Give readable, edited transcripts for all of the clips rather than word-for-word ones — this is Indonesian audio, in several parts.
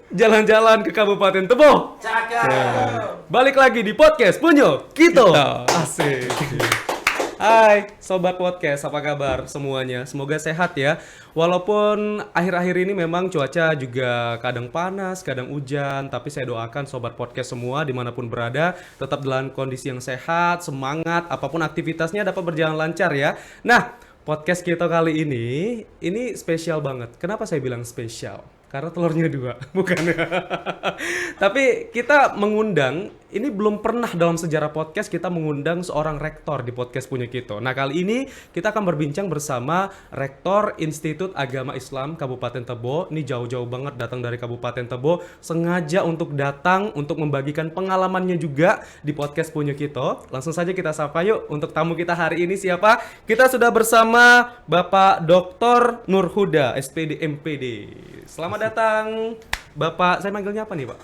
Jalan-jalan ke Kabupaten Tebo. Cakep. Balik lagi di podcast Punyo Kito. Kita. Asik. Hai sobat podcast, apa kabar semuanya? Semoga sehat ya. Walaupun akhir-akhir ini memang cuaca juga kadang panas, kadang hujan, tapi saya doakan sobat podcast semua dimanapun berada tetap dalam kondisi yang sehat, semangat, apapun aktivitasnya dapat berjalan lancar ya. Nah, podcast kita kali ini spesial banget. Kenapa saya bilang spesial? Karena telurnya 2, bukan. Tapi kita mengundang, ini belum pernah dalam sejarah podcast kita mengundang seorang rektor di podcast Punya Kito. Nah, kali ini kita akan berbincang bersama Rektor Institut Agama Islam Kabupaten Tebo. Ini jauh-jauh banget datang dari Kabupaten Tebo, sengaja untuk datang untuk membagikan pengalamannya juga di podcast Punya Kito. Langsung saja kita sapa yuk untuk tamu kita hari ini siapa? Kita sudah bersama Bapak Dr. Nur Huda, SPD MPD. Selamat datang, Bapak. Saya manggilnya apa nih, Pak?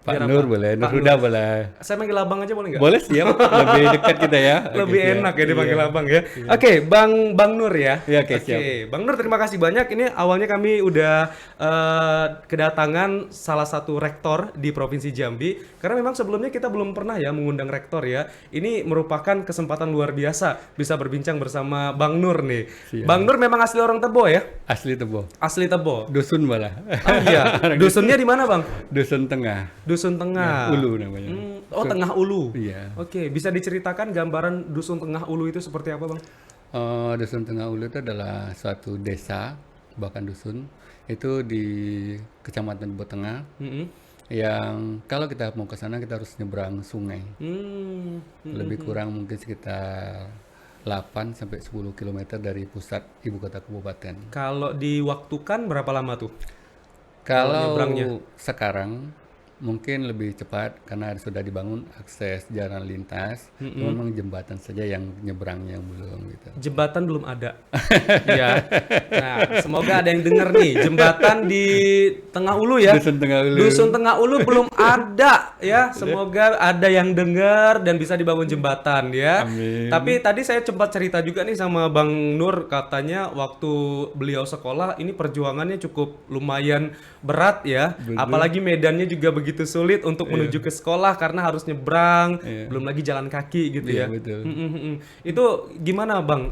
Pak Biar Nur apa? boleh, Nur Pak Huda boleh. Saya manggil abang aja boleh nggak? Boleh siap, lebih dekat kita ya. Lebih Oke, enak siap. ya dipanggil Iya. abang ya. Oke, Bang Nur ya. Iya, oke, siap. Bang Nur, terima kasih banyak. Ini awalnya kami udah kedatangan salah satu rektor di Provinsi Jambi. Karena memang sebelumnya kita belum pernah ya mengundang rektor ya. Ini merupakan kesempatan luar biasa bisa berbincang bersama Bang Nur nih. Siap. Bang Nur memang asli orang Tebo ya? Asli Tebo. Asli Tebo. Dusun malah. Oh iya. Dusunnya di mana, Bang? Dusun Tengah. Dusun Tengah. Ulu namanya. Oh, Tengah Ulu. Iya. Oke, bisa diceritakan gambaran Dusun Tengah Ulu itu seperti apa, Bang? Dusun Tengah Ulu itu adalah suatu desa, bahkan dusun itu di Kecamatan Tebo Tengah. Yang kalau kita mau ke sana kita harus nyebrang sungai. Lebih kurang mungkin sekitar 8 sampai 10 km dari pusat ibu kota kabupaten. Kalau diwaktukan berapa lama tuh? Kalau nyebrangnya? sekarang mungkin lebih cepat karena sudah dibangun akses jalan lintas, memang jembatan saja yang nyebrangnya yang belum gitu. Jembatan belum ada. Ya. Nah, semoga ada yang dengar nih. Jembatan di Tengah Ulu ya. Dusun Tengah Ulu. Dusun Tengah Ulu belum ada ya. Semoga ada yang dengar dan bisa dibangun jembatan ya. Amin. Tapi tadi saya sempat cerita juga nih sama Bang Nur, katanya waktu beliau sekolah ini perjuangannya cukup lumayan berat ya. Betul. Apalagi medannya juga begitu sulit untuk menuju ke sekolah karena harus nyebrang, belum lagi jalan kaki gitu ya. Iya, betul. Itu gimana Bang?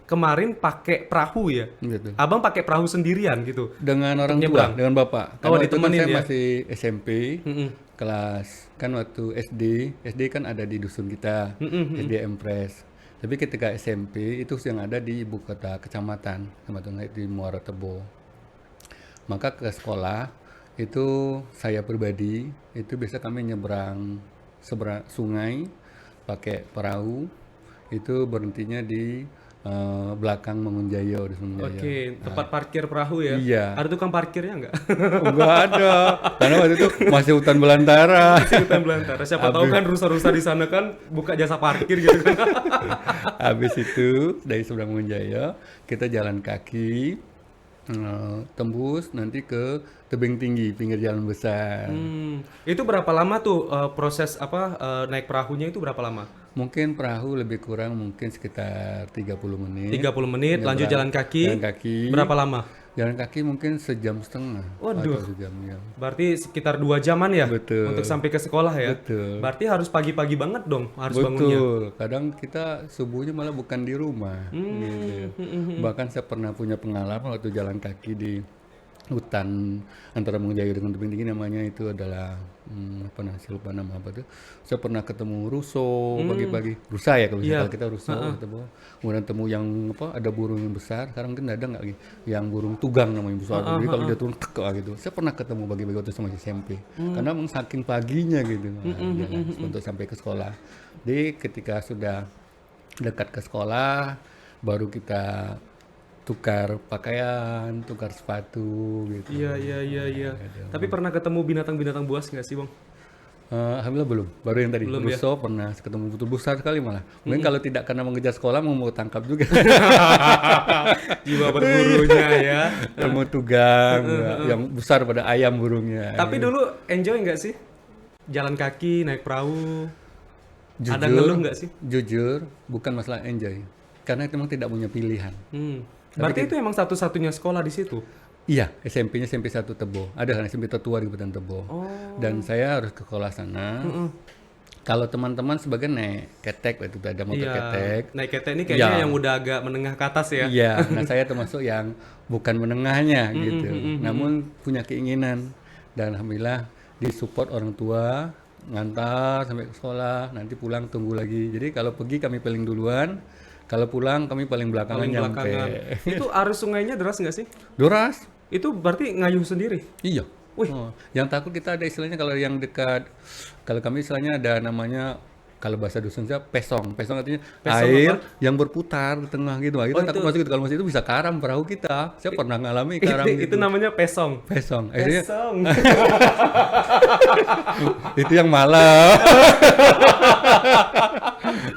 Kemarin pakai perahu ya? Gitu. Abang pakai perahu sendirian gitu? Dengan orang tua, nyebrang? dengan bapak. Oh, Karena waktu itu ditemenin saya ya? masih SMP, kelas kan waktu SD kan ada di dusun kita, SD Empres. Tapi ketika SMP itu yang ada di ibu kota kecamatan, di Muara Tebo. Maka ke sekolah itu saya pribadi itu biasa kami nyebrang sungai pakai perahu, itu berhentinya di belakang Mangunjaya di Mangunjaya. Oke, tempat parkir perahu ya? Iya. Ada tukang parkirnya nggak? Enggak ada, karena waktu itu masih hutan belantara. Masih hutan belantara. Siapa tahu kan rusa-rusa di sana kan buka jasa parkir gitu kan? Habis itu dari seberang Mangunjaya kita jalan kaki tembus nanti ke tebing tinggi pinggir jalan besar. Itu berapa lama tuh proses naik perahunya itu berapa lama? Mungkin perahu lebih kurang mungkin sekitar 30 menit. 30 menit, lanjut jalan kaki. Jalan kaki. Berapa lama? Jalan kaki mungkin sejam setengah. Waduh. Atau sejam ya. Berarti sekitar 2 jaman ya? Betul. Untuk sampai ke sekolah ya? Betul. Berarti harus pagi-pagi banget dong harus bangunnya. Betul. Kadang kita subuhnya malah bukan di rumah. Gitu. Bahkan saya pernah punya pengalaman waktu jalan kaki di hutan antara Mangunjaya dengan tebing tinggi, namanya itu adalah saya lupa nama apa tuh. Saya pernah ketemu ruso pagi-pagi. Rusa ya kalau misalnya kita ruso ketemu. Kemudian temu yang ada burung yang besar. Sekarang mungkin ada nggak lagi yang burung tugang namanya besar. Jadi kalau dia turun tek gitu. Saya pernah ketemu pagi-pagi waktu sama SMP. Karena memang saking paginya gitu. Jalan untuk sampai ke sekolah. Jadi ketika sudah dekat ke sekolah baru kita tukar pakaian, tukar sepatu gitu. Iya. Tapi pernah ketemu binatang-binatang buas nggak sih Bang? Alhamdulillah belum. Baru yang tadi. Belum, Russo pernah ketemu betul besar sekali malah. Mungkin kalau tidak karena mengejar sekolah mau tangkap juga. Jiwa berburunya ya. Ilmu tugang yang besar pada ayam burungnya. Tapi dulu enjoy nggak sih? Jalan kaki, naik perahu. Jujur, Ada ngeluh nggak sih? Jujur, bukan masalah enjoy. Karena memang tidak punya pilihan. Berarti itu emang satu-satunya sekolah di situ? Iya, SMP-nya SMP 1 Tebo. Ada kan SMP tertua di Kabupaten Tebo. Oh. Dan saya harus ke sekolah sana. Kalau teman-teman sebagian naik ketek, waktu itu ada motor Iya. ketek. Naik ketek ini kayaknya Iya. yang udah agak menengah ke atas ya. Iya, nah saya termasuk yang bukan menengahnya gitu. Namun punya keinginan dan alhamdulillah disupport orang tua, ngantar sampai ke sekolah, nanti pulang tunggu lagi. Jadi kalau pergi kami paling duluan, kalau pulang kami paling belakangan Paling nyampe. belakangan. Itu arus sungainya deras nggak sih? Doras? Itu berarti ngayuh sendiri. Iya. Wih. Oh, yang takut kita ada istilahnya kalau yang dekat, kalau kami istilahnya ada namanya, kalau bahasa dusun saya pesong. Pesong artinya Pesong air yang berputar di tengah gitu. Wah, kita Oh, takut itu- masuk itu. Kalau masuk itu bisa karam perahu kita. Saya pernah ngalami karam Itu gitu. namanya pesong. Pesong. Akhirnya Pesong. itu yang malam.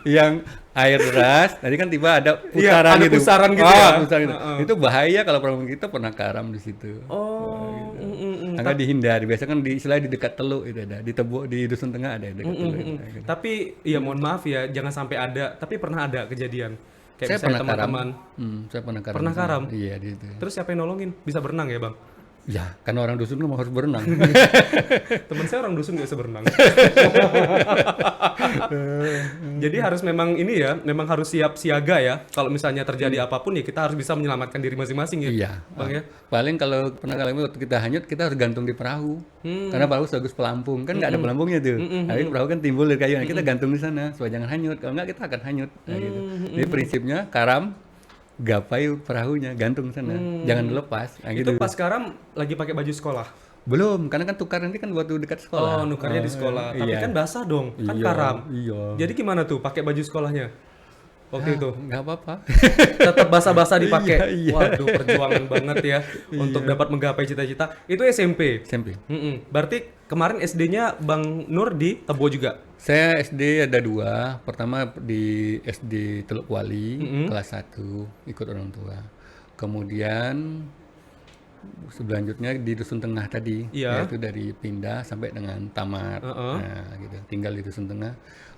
Yang air deras, tadi kan tiba ada Iya, putaran ada gitu. pusaran gitu ya. Pusaran gitu. Heeh. Itu bahaya kalau perahu kita pernah karam di situ. Oh. Angka dihindari. Biasanya kan di istilah di dekat teluk itu ada, di Tebo, di dusun tengah ada dekat teluk. Gitu. Tapi ya mohon maaf ya, jangan sampai ada. Tapi pernah ada kejadian. Kayak Saya misalnya pernah karam. teman-teman. Saya pernah karam. Pernah di sana. karam? Iya di situ. Terus siapa yang nolongin? Bisa berenang ya bang? Ya, karena orang dusun kan harus berenang. Temen saya orang dusun nggak bisa berenang. Jadi harus memang ini ya, memang harus siap siaga ya. Kalau misalnya terjadi apapun ya kita harus bisa menyelamatkan diri masing-masing ya. Iya. Bang ya. Paling kalau pernah kali waktu kita hanyut, kita harus gantung di perahu. Karena perahu sebagus pelampung, kan nggak ada pelampungnya tuh. Tapi perahu kan timbul dari kayu, nah, kita gantung di sana supaya jangan hanyut. Kalau nggak kita akan hanyut. Nah, gitu. Jadi prinsipnya karam, gapai perahunya, gantung sana, jangan dilepas. Nah, Itu gitu. pas sekarang lagi pakai baju sekolah. Belum, karena kan tukar nanti kan waktu dekat sekolah. Oh, nukarnya di sekolah. Tapi iya. kan basah dong, kan Iya, karam. Iya. Jadi gimana tuh pakai baju sekolahnya? Waktu itu Nggak apa-apa. tetap basah-basah dipakai. Iya, iya. Waduh, perjuangan banget ya untuk dapat menggapai cita-cita. Itu SMP. SMP. Berarti kemarin SD-nya Bang Nur di Tebo juga. Saya SD ada 2. Pertama di SD Teluk Kuali, kelas 1, ikut orang tua. Kemudian selanjutnya di Dusun Tengah tadi, Iya. yaitu dari pindah sampai dengan tamat. Nah, gitu. Tinggal di Dusun Tengah.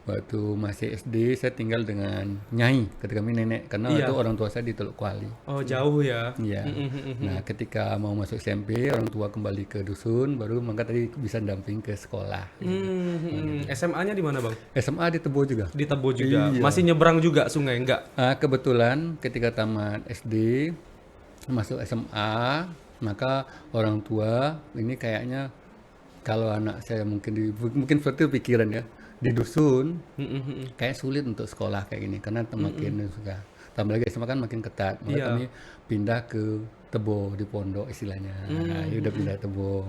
Waktu masih SD saya tinggal dengan Nyai, ketika kami nenek, karena Iya. itu orang tua saya di Teluk Kuali. Oh, jauh ya. Iya. Nah, ketika mau masuk SMP, orang tua kembali ke dusun, baru maka tadi bisa damping ke sekolah. SMA-nya di mana, Bang? SMA di Tebo juga. Di Tebo juga. Iya. Masih nyebrang juga sungai enggak? Kebetulan ketika tamat SD, masuk SMA, maka orang tua ini kayaknya kalau anak saya mungkin seperti itu pikiran ya, di dusun kayak sulit untuk sekolah kayak gini karena makin suka. Tambah lagi SMA kan makin ketat, maka Iya. kami pindah ke Tebo di pondok istilahnya. Nah, ya udah pindah Tebo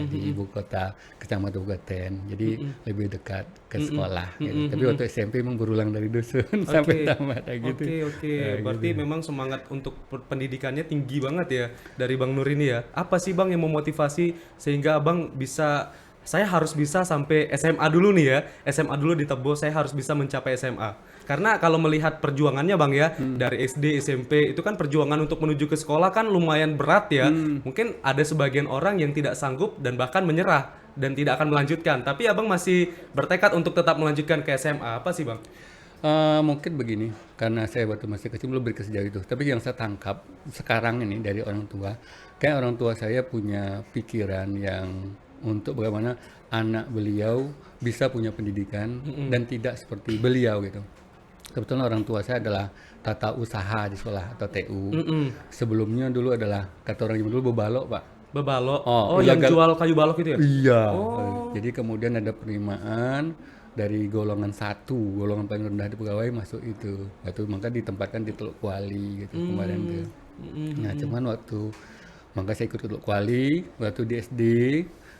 di ibu kota kecamatan Kabupaten. Jadi lebih dekat ke sekolah. Gitu. Tapi waktu SMP memang berulang dari dusun sampai tamat kayak gitu. Oke. Berarti memang semangat untuk pendidikannya tinggi banget ya dari Bang Nur ini ya. Apa sih Bang yang memotivasi sehingga Abang bisa, saya harus bisa sampai SMA dulu nih ya. SMA dulu di Tebo, saya harus bisa mencapai SMA. Karena kalau melihat perjuangannya Bang ya, dari SD, SMP, itu kan perjuangan untuk menuju ke sekolah kan lumayan berat ya. Mungkin ada sebagian orang yang tidak sanggup dan bahkan menyerah dan tidak akan melanjutkan. Tapi Abang masih bertekad untuk tetap melanjutkan ke SMA. Apa sih Bang? Mungkin begini, karena saya waktu masih kecil belum berpikir sejauh itu. Tapi yang saya tangkap sekarang ini dari orang tua, kayak orang tua saya punya pikiran yang untuk bagaimana anak beliau bisa punya pendidikan dan tidak seperti beliau gitu. Kebetulan orang tua saya adalah tata usaha di sekolah atau TU. Sebelumnya dulu adalah kata orang dulu bebalok, Pak. Bebalok. Oh, Oh, yang jual kayu balok itu ya? Iya. Jadi kemudian ada penerimaan dari golongan 1, golongan paling rendah di pegawai masuk itu. Itu maka ditempatkan di Teluk Kuali gitu kemarin tuh. Nah, cuman maka saya ikut Teluk Kuali waktu di SD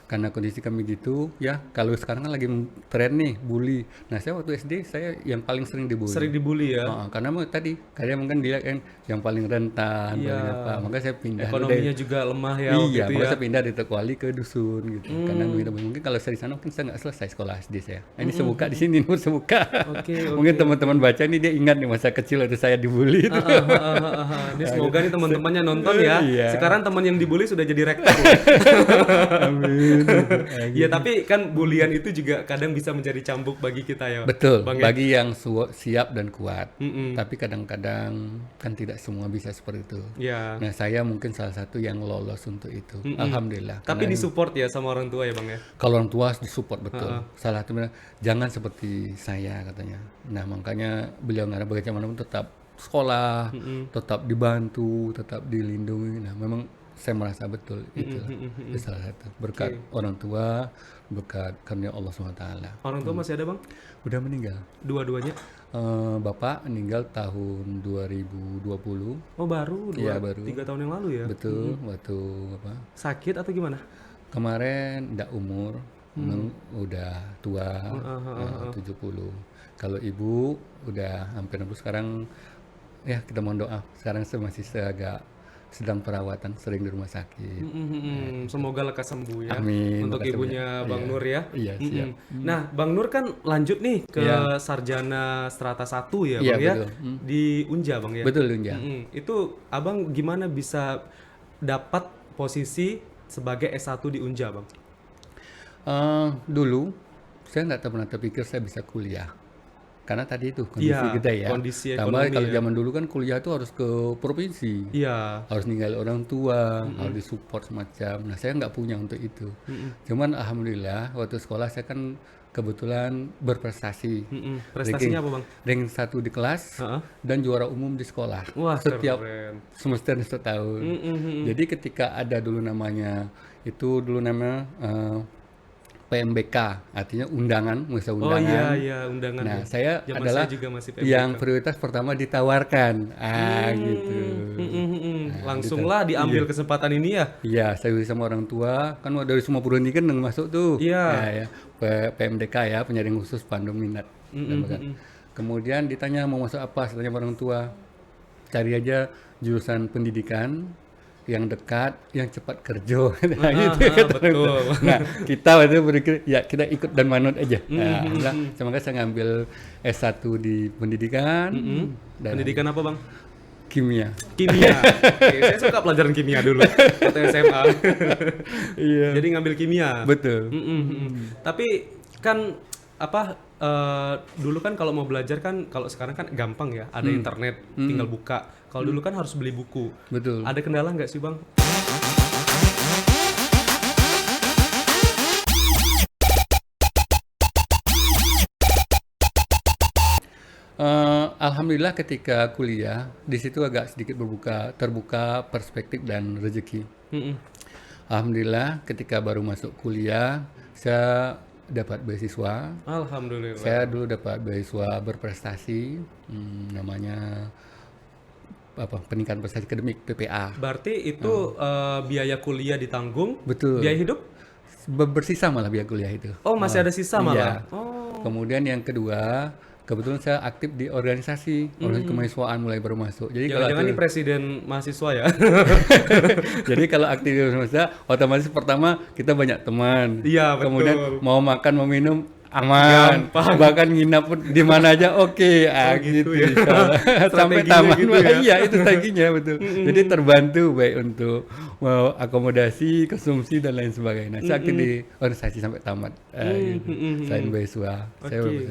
karena kondisi kami gitu ya. Kalau sekarang kan lagi tren nih bully. Nah, saya waktu SD saya yang paling sering dibully. Sering dibully ya. Karena tadi kalian mungkin dilihat kan yang paling rentan, paling apa. Maka saya pindah Ekonominya juga lemah ya waktu iya, itu maka ya. saya pindah di Tekwali ke dusun gitu. Karena mungkin kalau saya di sana mungkin saya nggak selesai sekolah SD saya. Nah, ini sebuka di sini, Nur sebuka. Oke, Mungkin teman-teman baca ini dia ingat nih masa kecil waktu saya dibully itu. Ini semoga nih teman-temannya nonton ya. Iya. Sekarang teman yang dibully sudah jadi rektor. Amin. Ya tapi kan bulian itu juga kadang bisa menjadi cambuk bagi kita ya. Betul, Bang ya. bagi yang siap dan kuat. Mm-mm. Tapi kadang-kadang kan tidak semua bisa seperti itu. Ya. Nah, saya mungkin salah satu yang lolos untuk itu. Alhamdulillah. Tapi Karena disupport ya sama orang tua ya Bang ya. kalau orang tua disupport betul. Salah satu bilang, jangan seperti saya katanya. Nah, makanya beliau ngarep bagaimanapun tetap sekolah, tetap dibantu, tetap dilindungi. Nah, memang saya merasa betul itu salah satu berkat orang tua, berkat karunia Allah SWT. Orang tua masih ada Bang? Udah meninggal. Dua-duanya? Bapak meninggal tahun 2020. Oh baru, Iya, baru. 3 tahun yang lalu ya? Betul, waktu apa? Sakit atau gimana? Kemarin enggak umur, memang udah tua, 70. Kalau ibu udah hampir 60 sekarang, ya kita mohon doa. Sekarang masih agak sedang perawatan, sering di rumah sakit. Semoga lekas sembuh ya. Amin. Untuk Makasih ibunya banyak. Bang Iya. Nur ya. Iya, siap. Nah, Bang Nur kan lanjut nih ke Iya. sarjana strata 1 ya, Iya, Bang ya. betul. Di Unja, Bang ya. Betul, Lunja. Itu Abang gimana bisa dapat posisi sebagai S1 di Unja, Bang? Dulu saya nggak pernah terpikir saya bisa kuliah. Karena tadi itu kondisi Iya, kita ya. kondisi Tambah ekonomi kalau ya. zaman dulu kan kuliah itu harus ke provinsi. Iya. Harus ninggalin orang tua, harus disupport semacam. Nah, saya nggak punya untuk itu. Cuman alhamdulillah waktu sekolah saya kan kebetulan berprestasi. Prestasinya apa, Bang? Ranking 1 di kelas Heeh. dan juara umum di sekolah. Wah, setiap keren. semester setahun. Jadi ketika ada dulu namanya PMBK, artinya undangan, masa Oh undangan. iya, undangan. Nah, ya. saya Zaman adalah saya juga masih PMBK. yang prioritas pertama ditawarkan. Gitu. Langsunglah diambil kesempatan ini ya. Iya, saya sama orang tua, kan dari semua perguruan tinggi kan masuk tuh. Iya. Nah, ya, PMDK ya, penyaring khusus pandu minat. Kemudian ditanya mau masuk apa, saya tanya orang tua. Cari aja jurusan pendidikan yang dekat, yang cepat kerja. Nah, gitu kata orang tua. betul. Nah, kita waktu itu berpikir, ya kita ikut dan manut aja. Nah, semoga saya ngambil S1 di pendidikan dan Pendidikan apa, Bang? kimia. Kimia. Oke, saya suka pelajaran kimia dulu waktu SMA. Iya. Jadi ngambil kimia. Betul. Tapi kan dulu kan kalau mau belajar kan kalau sekarang kan gampang ya, ada internet, tinggal buka. Kalau dulu kan harus beli buku. Betul. Ada kendala nggak sih, Bang? Alhamdulillah ketika kuliah di situ agak sedikit terbuka perspektif dan rezeki. Alhamdulillah ketika baru masuk kuliah saya dapat beasiswa. Alhamdulillah. Saya dulu dapat beasiswa berprestasi, namanya peningkatan prestasi akademik PPA. Berarti itu biaya kuliah ditanggung, Betul. biaya hidup? Bersisa malah biaya kuliah itu. Oh, masih ada sisa malah. Iya. Oh. Kemudian yang kedua, kebetulan saya aktif di organisasi kemahasiswaan mulai baru masuk. Jadi kalau Jangan-jangan ini presiden mahasiswa ya? jadi kalau aktif di organisasi, otomatis pertama kita banyak teman. Iya, betul. Kemudian mau makan mau minum aman. Gampang. Bahkan nginap pun di mana aja oke. gitu ya. Sampai Strateginya taman. gitu ya. Iya, itu strateginya betul. Jadi terbantu baik untuk akomodasi, konsumsi dan lain sebagainya. Saya aktif di organisasi sampai tamat. Selain beasiswa.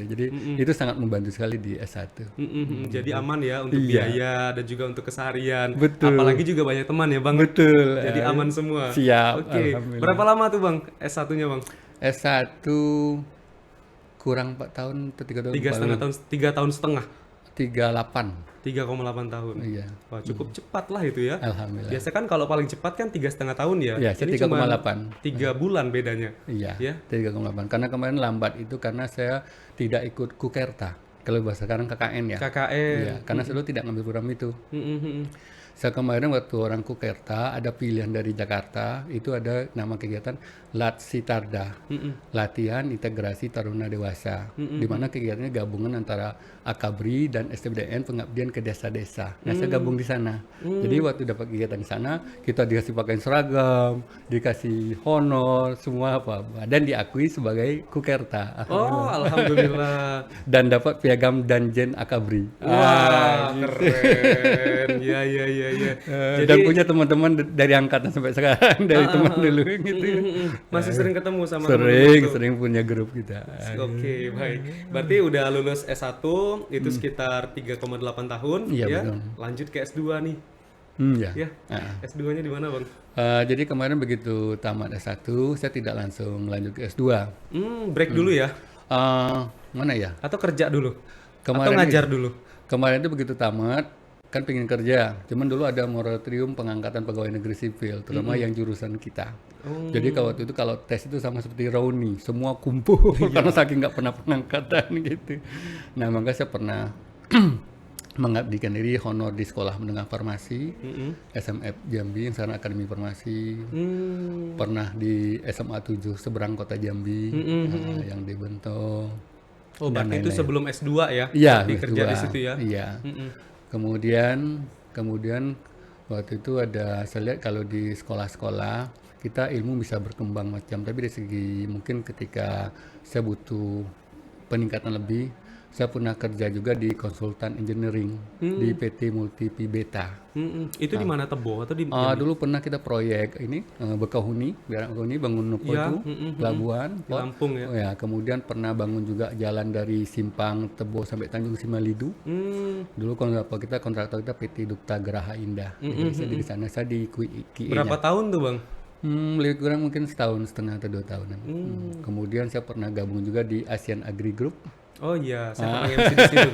Jadi itu sangat membantu sekali di S1. Jadi aman ya untuk Iya. biaya dan juga untuk keseharian. Betul. Apalagi juga banyak teman ya, Bang. Betul. Jadi aman semua. Siap. Oke. Alhamdulillah. Berapa lama tuh, Bang, S1-nya, Bang? S1 kurang 4 tahun atau 3 tahun. 3 tahun setengah. 38. 3,8 tahun. Iya. Wah, cukup cepat lah itu ya. Alhamdulillah. Biasa kan kalau paling cepat kan 3,5 tahun ya. Iya, saya Ini cuma 3,8. 3 bulan bedanya. Iya. Ya. 3,8. Karena kemarin lambat itu karena saya tidak ikut Kukerta. Kalau bahasa sekarang KKN ya. KKN. Iya, karena saya dulu tidak ngambil program itu. Saya kemarin waktu orang Kukerta ada pilihan dari Jakarta, itu ada nama kegiatan Latsitarda, latihan integrasi taruna dewasa, di mana kegiatannya gabungan antara Akabri dan STBDN pengabdian ke desa-desa. Nah, saya gabung di sana. Jadi waktu dapat kegiatan di sana, kita dikasih pakaian seragam, dikasih honor, semua apa, dan diakui sebagai Kukerta. Oh, alhamdulillah. Dan dapat piagam Danjen Akabri. Wah, keren. Iya, iya, iya. iya. Dan punya teman-teman dari angkatan sampai sekarang dari teman dulu gitu. Masih sering ketemu sama Sering punya grup kita. Oke, baik. Berarti udah lulus S1 itu sekitar 3,8 tahun Iya, ya. betul. Lanjut ke S2 nih. Ya. Ya. S2-nya di mana, Bang? Jadi kemarin begitu tamat S1, saya tidak langsung lanjut ke S2. Break dulu ya. Mana ya? Atau kerja dulu? Atau Kemarin ngajar dulu? Kemarin itu begitu tamat, kan pengen kerja. Cuman dulu ada moratorium pengangkatan pegawai negeri sipil, terutama yang jurusan kita. Jadi kalau waktu itu kalau tes itu sama seperti reuni, semua kumpul karena saking nggak pernah pengangkatan gitu. Nah, maka saya pernah mengabdikan diri honor di Sekolah Menengah Farmasi, SMF Jambi, yang sekarang Akademi Farmasi. Pernah di SMA 7 seberang kota Jambi, yang di Bentong. Oh, berarti itu sebelum S2 ya? Iya, Berarti kerja S2. di situ ya? Iya. Kemudian waktu itu ada, saya lihat kalau di sekolah-sekolah kita ilmu bisa berkembang macam, tapi dari segi mungkin ketika saya butuh peningkatan lebih, saya pernah kerja juga di konsultan engineering di PT Multipi Beta. Itu di mana, Tebo atau di Dulu pernah kita proyek ini Bekahuni, bangun Nopo Iya, itu, pelabuhan, di Lampung ya? Oh ya, kemudian pernah bangun juga jalan dari Simpang Tebo sampai Tanjung Simalidu. Dulu kita kontraktor kita PT Dukta Geraha Indah. Jadi saya di sana, saya di QI. Berapa tahun tuh, Bang? Lebih kurang mungkin setahun setengah atau 2 tahunan. Kemudian saya pernah gabung juga di Asian Agri Group. Oh iya, saya pernah MC di situ.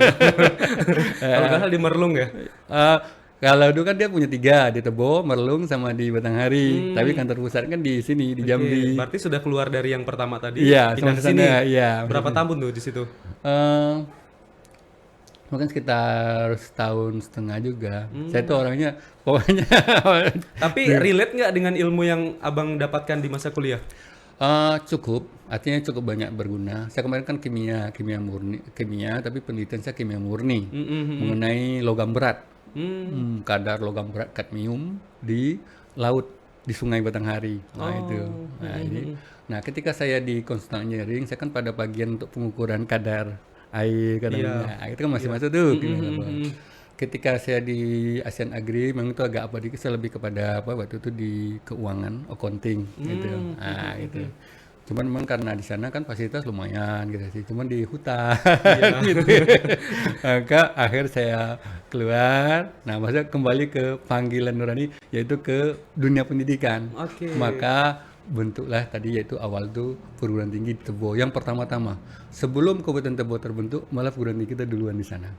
Kalau nggak salah di Merlung ya? Kalau dulu kan dia punya 3, di Tebo, Merlung, sama di Batanghari. Tapi kantor pusat kan di sini, di Jambi. Berarti sudah keluar dari yang pertama tadi, Iya, pindah ke sama sini. sana, iya. Berapa tahun tuh di situ? Mungkin sekitar setahun setengah juga. Saya tuh orangnya pokoknya Tapi relate nggak dengan ilmu yang abang dapatkan di masa kuliah? cukup, artinya cukup banyak berguna. Saya kemarin kan kimia murni, tapi penelitian saya kimia murni mengenai logam berat, kadar logam berat kadmium di laut di Sungai Batanghari. Nah ketika saya di konsultan engineering, saya kan pada bagian untuk pengukuran kadar air, itu kan masih masuk tuh. Ketika saya di Asian Agri, memang itu agak dikit, saya lebih kepada waktu itu di keuangan, accounting gitu. Gitu. Cuman memang karena di sana kan fasilitas lumayan gitu sih, cuman di hutan gitu. Maka akhir saya keluar, maksudnya kembali ke panggilan nurani, yaitu ke dunia pendidikan. Maka bentuklah tadi, yaitu awal tuh perguruan tinggi di Tebo yang pertama-tama. Sebelum Kabupaten Tebo terbentuk, malah perguruan tinggi kita duluan di sana.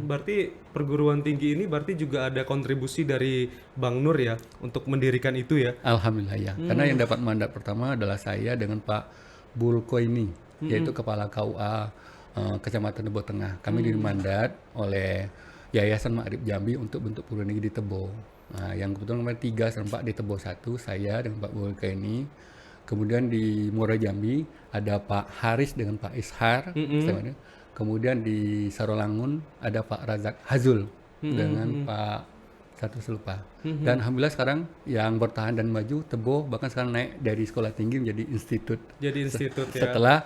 Berarti perguruan tinggi ini berarti juga ada kontribusi dari Bang Nur ya untuk mendirikan itu ya? Alhamdulillah ya. Karena yang dapat mandat pertama adalah saya dengan Pak Bulkoini, yaitu Kepala KUA Kecamatan Tebo Tengah. Kami dimandat oleh Yayasan Ma'rif Jambi untuk bentuk perguruan tinggi di Tebo. Yang kebetulan kemarin 3 dan 4 di Tebo 1, saya dengan Pak Bulkoini. Kemudian di Muara Jambi ada Pak Haris dengan Pak Ishar. Kemudian di Sarolangun ada Pak Razak Hazul dengan Pak satu selupa. Dan alhamdulillah sekarang yang bertahan dan maju Tebo bahkan sekarang naik dari sekolah tinggi menjadi institut. Jadi institut ya. Setelah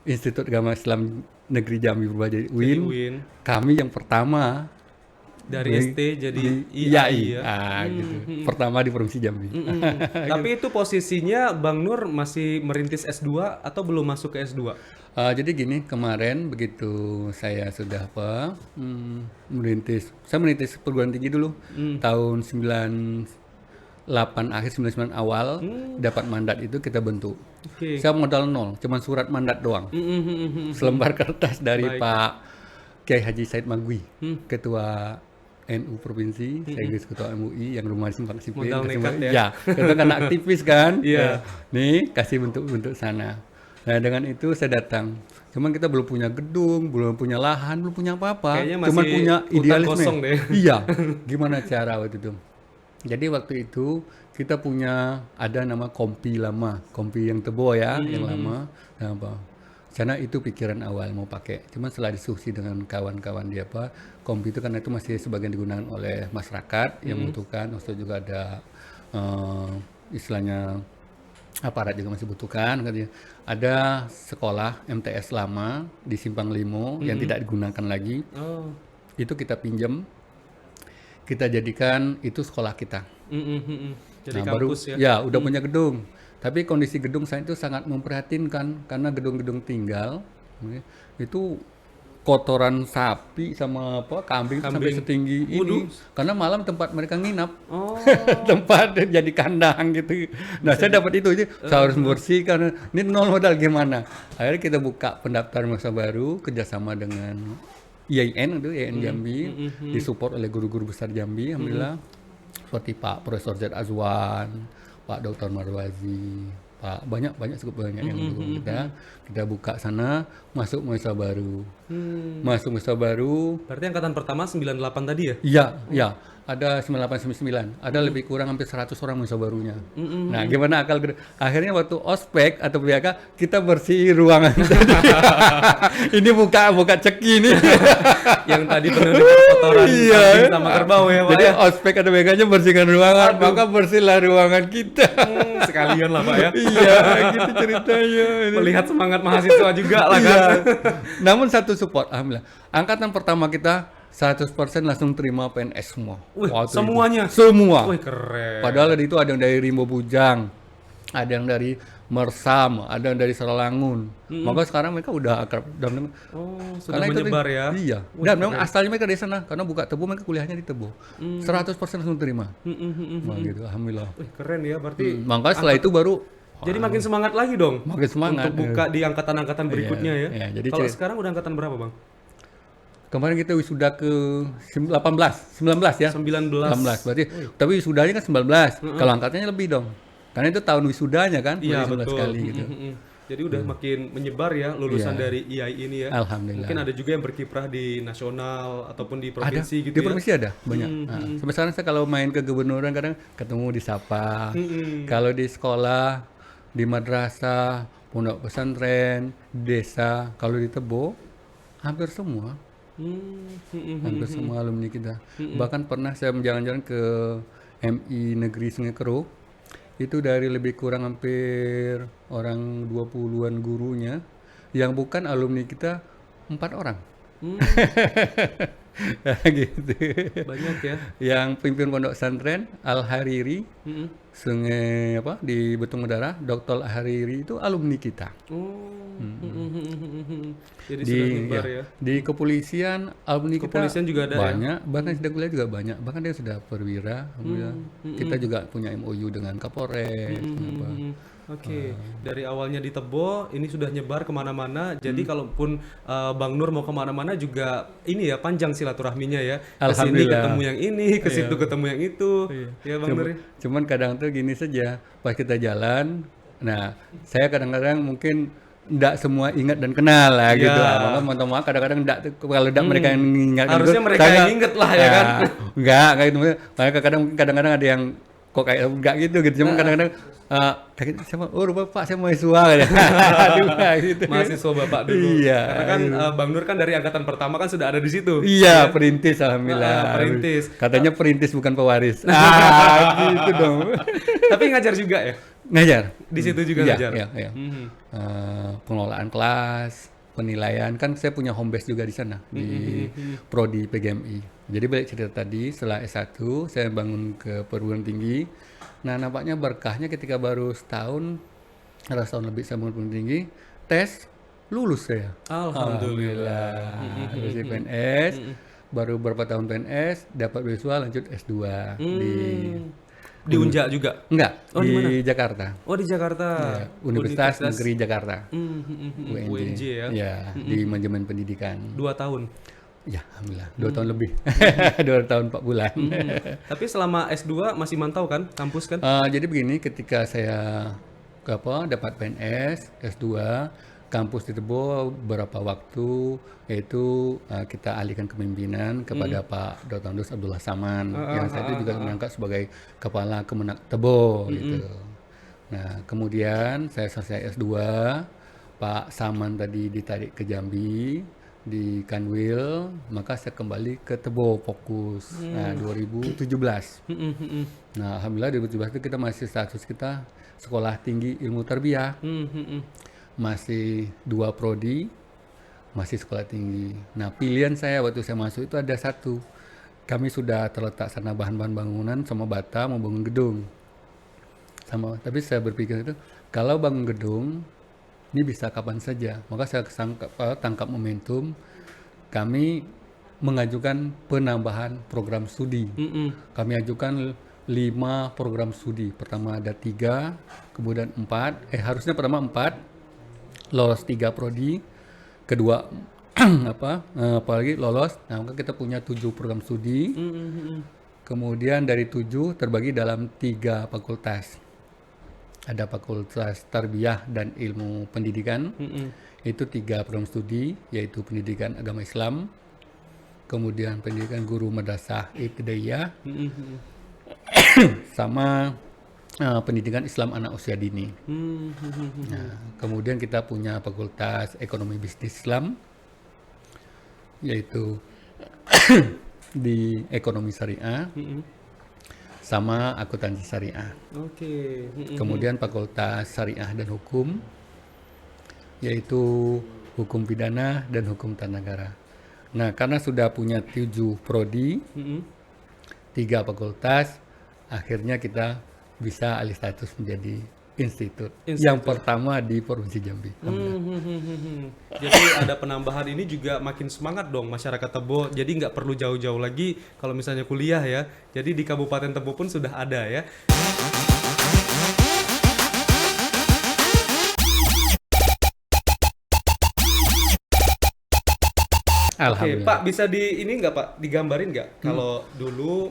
Institut Agama Islam Negeri Jambi berubah jadi UIN, kami yang pertama dari ST jadi IAI ya. Gitu. Pertama di Provinsi Jambi. Tapi itu posisinya Bang Nur masih merintis S2 atau belum masuk ke S2? Jadi gini, kemarin begitu saya sudah saya merintis perguruan tinggi dulu tahun 98 akhir 99 awal dapat mandat itu kita bentuk. Saya modal 0, cuma surat mandat doang. Selembar kertas dari Pak Kiai Haji Said Magwi, Ketua NU Provinsi, saya Ketua MUI yang rumah di Simpang Sipil. Modal nekat ya? Ya, kita kan aktivis kan. Nih, kasih bentuk-bentuk sana. Nah, dengan itu saya datang. Cuman kita belum punya gedung, belum punya lahan, belum punya apa-apa. Cuman punya idealisme. Kosong deh. Iya. Gimana cara waktu itu? Jadi waktu itu kita punya ada nama Kompi lama, Kompi yang Tebo ya, yang lama. Nah, sana itu pikiran awal mau pakai. Cuman setelah diskusi dengan kawan-kawan di Kompi itu karena itu masih sebagian digunakan oleh masyarakat yang membutuhkan. Maksudnya juga ada istilahnya aparat juga masih butuhkan. Ada sekolah MTS lama di Simpang Limo yang tidak digunakan lagi. Itu kita pinjam. kita jadikan itu sekolah kita. Jadi Nah, baru kampus ya. udah punya gedung. Tapi kondisi gedung saya itu sangat memprihatinkan karena gedung-gedung tinggal itu kotoran sapi sama kambing sampai Kambing. setinggi ini. Waduh. Karena malam tempat mereka nginap. Oh. Tempat jadi kandang gitu. Nah, saya dapat itu aja, saya harus bersihkan. Ini nol modal gimana? Akhirnya kita buka pendaftaran mahasiswa baru kerjasama dengan IAIN itu, IAIN Jambi, disupport oleh guru-guru besar Jambi, alhamdulillah. Seperti Pak Profesor Z Azwan, Pak Dr. Marwazi, Pak banyak cukup banyak yang mendukung kita buka sana, masuk mahasiswa baru. Masuk mahasiswa baru. Berarti angkatan pertama 98 tadi ya? Iya, iya. Ada 9899, ada lebih kurang hampir 100 orang mahasiswa barunya. Nah, gimana akal akhirnya waktu ospek atau BK kita bersih ruangan. Ini buka ceki nih. Yang tadi penuh dengan kotoran kambing sama kerbau ya, Pak. Jadi Ya? ospek atau BK-nya bersihkan ruangan, maka bersihlah ruangan kita. Sekalian lah Pak ya. Iya, gitu ceritanya. Melihat semangat mahasiswa juga lah kan. Iya. Namun satu support, alhamdulillah. Angkatan pertama kita 100% langsung terima PNS semua. Wih, Waktu itu. semuanya? Semua. Wih, keren. Padahal itu ada yang dari Rimbo Bujang, ada yang dari Mersam, ada yang dari Seralangun. Maka sekarang mereka udah akrab. Oh, sudah Karena itu menyebar ya. Iya. Dan memang asalnya mereka dari sana. Karena buka Tebo mereka kuliahnya di Tebo. 100% langsung terima. Nah, gitu. Alhamdulillah. Wih, keren ya. Berarti Maka setelah itu baru jadi makin semangat lagi dong. makin semangat. Untuk buka di angkatan-angkatan berikutnya ya. Iya, jadi Kalau sekarang udah angkatan berapa, Bang? Kemarin kita wisuda ke 19 ya. 19. Berarti tapi wisudanya kan 19. Kalau angkatannya lebih dong. Karena itu tahun wisudanya kan, Iya, 19 betul. kali gitu. Jadi udah makin menyebar ya lulusan dari IAI ini ya. Alhamdulillah. Mungkin ada juga yang berkiprah di nasional ataupun di Ada provinsi gitu di ya. provinsi ada banyak. Nah, sampai sekarang saya kalau main ke gubernuran kadang ketemu di Sapa. Kalau di sekolah, di madrasah, pondok pesantren, desa, kalau di Tebo hampir semua. Hampir semua alumni kita. Bahkan pernah saya jalan-jalan ke MI Negeri Sungai Kero, itu dari lebih kurang hampir orang 20-an gurunya, yang bukan alumni kita 4 orang. Gitu. Banyak ya. Yang pimpin pondok pesantren Al Hariri, Sungai di Betung Udara, Dr. Al Hariri itu alumni kita. Oh. Jadi sudah nyebar ya. Di kepolisian alumni Kepolisian kita juga ada banyak, bahkan sudah kuliah juga banyak, bahkan dia sudah perwira. Alhamdulillah. Kita juga punya MOU dengan Kapolres. Oke, dari awalnya di Tebo, ini sudah nyebar kemana-mana. Jadi kalaupun Bang Nur mau kemana-mana juga ini ya panjang silaturahminya ya. Ke sini Alhamdulillah. ketemu yang ini, ke situ ketemu yang itu. Ya Bang Nur. Cuman kadang tuh gini saja, pas kita jalan, nah saya kadang-kadang mungkin enggak semua ingat dan kenal lah gitu. Maka mohon maaf kadang-kadang enggak kalau enggak mereka yang ingat Harusnya mereka yang inget lah ya kan. Enggak kayak gitu. Mereka kadang-kadang ada yang kok kayak enggak gitu. Cuman kadang-kadang siapa? Oh, Bapak saya mahasiswa gitu. Aduh, gitu. Mahasiswa Bapak dulu. Iya. Karena kan Bang Nur kan dari angkatan pertama kan sudah ada di situ. Iya, perintis alhamdulillah. Perintis. Katanya perintis bukan pewaris. Gitu dong. Tapi ngajar juga ya? Ngajar. Di situ juga Iya, ngajar. iya. Pengelolaan kelas, penilaian, kan saya punya home base juga di sana di prodi PGMI. Jadi balik cerita tadi, setelah S1 saya bangun ke perguruan tinggi. Nah, nampaknya berkahnya ketika baru setahun lebih saya bangun perguruan tinggi, tes lulus saya. Alhamdulillah. Lulus di PNS, baru berapa tahun PNS, dapat beasiswa lanjut S2 Di Unja juga? Enggak, Oh, di mana? Jakarta. Oh, di Jakarta. Ya, Universitas Negeri Jakarta. UNJ ya. Ya, di manajemen pendidikan. 2 tahun. Ya, alhamdulillah. 2 tahun lebih. 2 tahun 4 bulan. Tapi selama S2 masih mantau kan kampus kan? Jadi begini, ketika saya dapat PNS, S2, kampus di Tebo beberapa waktu, yaitu kita alihkan kepemimpinan kepada Pak Dr. Abdullah Saman, yang saat itu juga mengangkat sebagai Kepala Kemenak Tebo, gitu. Nah, kemudian saya selesai S2, Pak Saman tadi ditarik ke Jambi, di Kanwil, maka saya kembali ke Tebo fokus. Nah, 2017. Nah, alhamdulillah 2017 itu kita masih status kita sekolah tinggi ilmu tarbiyah. Masih 2 prodi, masih sekolah tinggi. Nah, pilihan saya waktu saya masuk itu ada satu. kami sudah terletak sana bahan-bahan bangunan sama bata mau bangun gedung. Tapi saya berpikir itu kalau bangun gedung ini bisa kapan saja. Maka saya tangkap momentum kami mengajukan penambahan program studi. Kami ajukan 5 program studi. Pertama ada 3, kemudian 4. Harusnya pertama 4, lolos 3 prodi. Kedua apalagi lolos. Nah, maka kita punya 7 program studi. Kemudian dari 7 terbagi dalam 3 fakultas. Ada fakultas tarbiyah dan ilmu pendidikan. Itu 3 program studi, yaitu pendidikan agama Islam, kemudian pendidikan guru madrasah ibtidaiyah, sama pendidikan Islam anak usia dini. Nah, kemudian kita punya fakultas ekonomi bisnis Islam, yaitu di ekonomi syariah, sama akuntansi syariah. Kemudian fakultas syariah dan hukum, yaitu hukum pidana dan hukum tata negara. Nah, karena sudah punya 7 prodi, 3 fakultas, akhirnya kita bisa alih status menjadi institut yang pertama di Provinsi Jambi. Jadi ada penambahan ini juga makin semangat dong masyarakat Tebo. Jadi nggak perlu jauh-jauh lagi kalau misalnya kuliah ya. Jadi di Kabupaten Tebo pun sudah ada ya. Oke, Pak, bisa digambarin nggak kalau dulu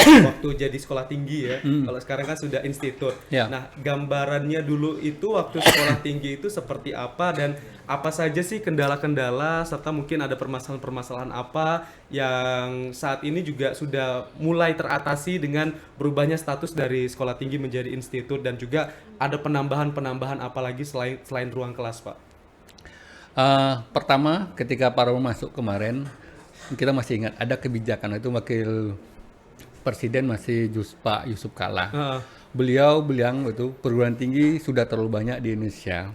waktu jadi sekolah tinggi ya, kalau sekarang kan sudah institut. Nah, gambarannya dulu itu waktu sekolah tinggi itu seperti apa dan apa saja sih kendala-kendala serta mungkin ada permasalahan-permasalahan apa yang saat ini juga sudah mulai teratasi dengan berubahnya status dari sekolah tinggi menjadi institut dan juga ada penambahan-penambahan apa lagi selain ruang kelas, Pak? Pertama, ketika Pak Romo masuk kemarin, kita masih ingat ada kebijakan itu wakil presiden masih Pak Yusuf Kalla. Beliau bilang itu perguruan tinggi sudah terlalu banyak di Indonesia.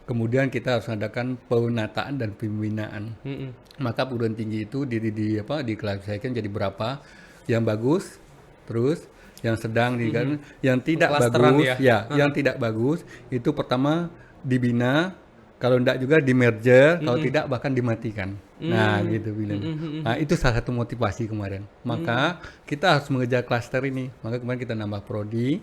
Kemudian kita harus mengadakan penataan dan pembinaan. Maka perguruan tinggi itu diklasifikasikan jadi berapa? Yang bagus, terus yang sedang, yang tidak bagus, yang tidak bagus itu pertama dibina. Kalau tidak juga di merger, kalau tidak bahkan dimatikan. Nah, gitu bilang. Nah, itu salah satu motivasi kemarin. Maka kita harus mengejar klaster ini. Maka kemarin kita nambah prodi,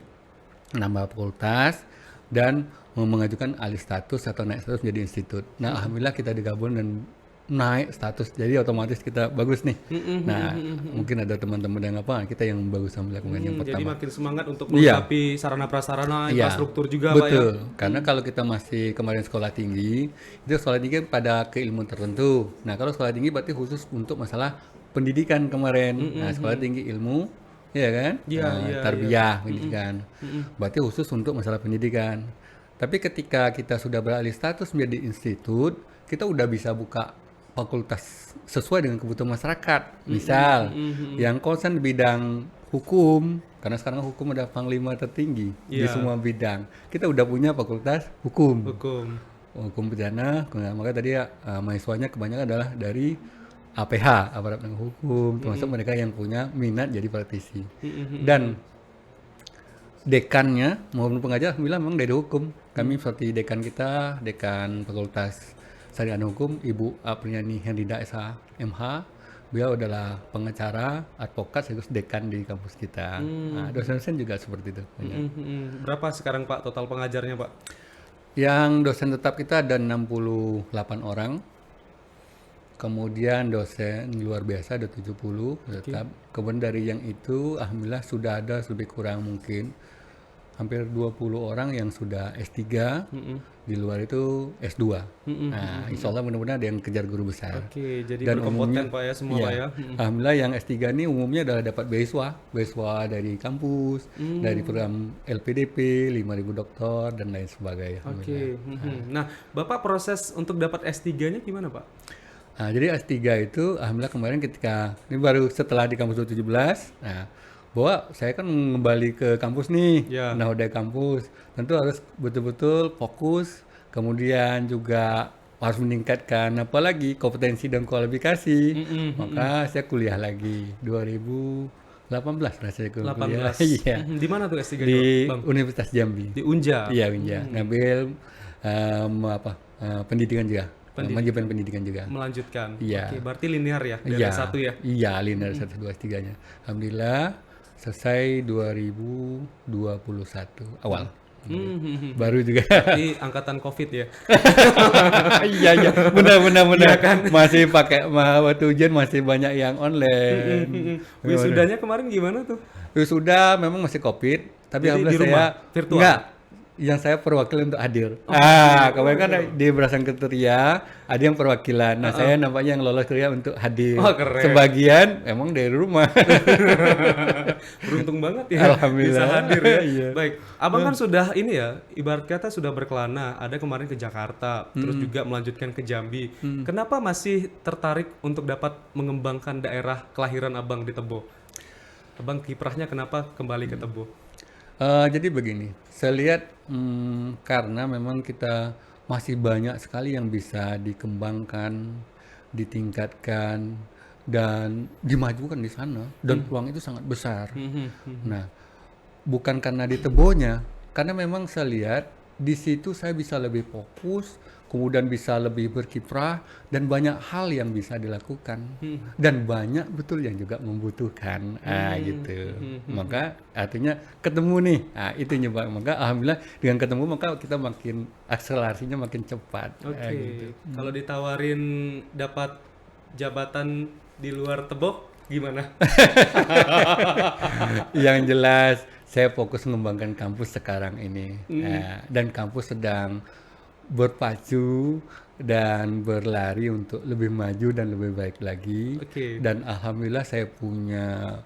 nambah fakultas, dan mengajukan alih status atau naik status menjadi institut. Nah, alhamdulillah kita digabung dan naik status, jadi otomatis kita bagus nih. Nah, mungkin ada teman-teman yang kita yang bagus sambil lakukan yang pertama. Jadi makin semangat untuk melengkapi sarana prasarana, infrastruktur juga, Pak ya. Betul. Karena kalau kita masih kemarin sekolah tinggi, itu sekolah tinggi pada keilmuan tertentu. Nah, kalau sekolah tinggi berarti khusus untuk masalah pendidikan kemarin. Nah, sekolah tinggi ilmu, ya kan? Tarbiyah, pendidikan. Berarti khusus untuk masalah pendidikan. Tapi ketika kita sudah beralih status menjadi institut, kita udah bisa buka fakultas sesuai dengan kebutuhan masyarakat. Misal, yang konsen di bidang hukum, karena sekarang hukum ada panglima tertinggi di semua bidang. Kita udah punya fakultas hukum pidana. Maka tadi mahasiswanya kebanyakan adalah dari APH, aparat penegak hukum, termasuk mereka yang punya minat jadi praktisi. Dan dekannya maupun pengajar alhamdulillah memang dari hukum. Kami seperti dekan kita, dekan fakultas Syariah dan Hukum, Ibu Apriyani Hendrida SH MH. Beliau adalah pengacara, advokat, sekaligus dekan di kampus kita. Nah, dosen-dosen juga seperti itu. Berapa sekarang, Pak, total pengajarnya, Pak? Yang dosen tetap kita ada 68 orang. Kemudian dosen luar biasa ada 70 tetap. Kemudian dari yang itu, alhamdulillah sudah ada lebih kurang mungkin hampir 20 orang yang sudah S3, di luar itu S2. Nah, insya Allah mudah-mudahan ada yang kejar guru besar. Jadi dan berkompeten Pak ya semua Pak ya. Alhamdulillah yang S3 ini umumnya adalah dapat beasiswa dari kampus, dari program LPDP, 5.000 dokter dan lain sebagainya. Nah, Bapak proses untuk dapat S3-nya gimana, Pak? Nah, jadi S3 itu alhamdulillah kemarin ketika ini baru setelah di kampus 2017. Nah, bahwa saya kan kembali ke kampus nih, nah udah kampus, tentu harus betul-betul fokus, kemudian juga harus meningkatkan apalagi kompetensi dan kualifikasi. Maka saya kuliah lagi 2018 rasanya kuliah. 18. Iya. Di mana tuh S3 Di Bang? Universitas Jambi. Di Unja. Iya, Unja. Ngambil pendidikan juga. Manajemen pendidikan juga. Melanjutkan. Iya. Oke, berarti linear ya dari Iya. S1 ya. Iya, linear 1 2 3-nya. Alhamdulillah selesai 2021 awal. Baru juga. Berarti angkatan Covid ya. Iya, benar. Masih pakai waktu ujian masih banyak yang online. Wisudanya kemarin gimana tuh? Sudah memang masih Covid, tapi Jadi di alhamdulillah rumah, saya virtual? enggak. Yang saya perwakilan untuk hadir. Kemarin kan di berasan kriteria ada yang perwakilan. Nah, saya nampaknya yang lolos kriteria untuk hadir. Oh, keren. Sebagian emang dari rumah. Beruntung banget ya Alhamdulillah. bisa hadir ya. Iya. Baik, Abang kan sudah ini ya, ibarat kata sudah berkelana. Ada kemarin ke Jakarta, terus juga melanjutkan ke Jambi. Kenapa masih tertarik untuk dapat mengembangkan daerah kelahiran Abang di Tebo? Abang kiprahnya kenapa kembali ke Tebo? Jadi begini, saya lihat karena memang kita masih banyak sekali yang bisa dikembangkan, ditingkatkan, dan dimajukan di sana, dan peluang itu sangat besar. Nah, bukan karena di Tebonya, karena memang saya lihat di situ saya bisa lebih fokus, kemudian bisa lebih berkiprah, dan banyak hal yang bisa dilakukan, dan banyak betul yang juga membutuhkan, gitu. Maka artinya ketemu nih, itu nyoba. Maka alhamdulillah dengan ketemu maka kita makin akselerasinya makin cepat. Oke, Gitu. kalau ditawarin dapat jabatan di luar Tebo, gimana? Yang jelas saya fokus mengembangkan kampus sekarang ini, dan kampus sedang berpacu dan berlari untuk lebih maju dan lebih baik lagi. Oke. Dan alhamdulillah saya punya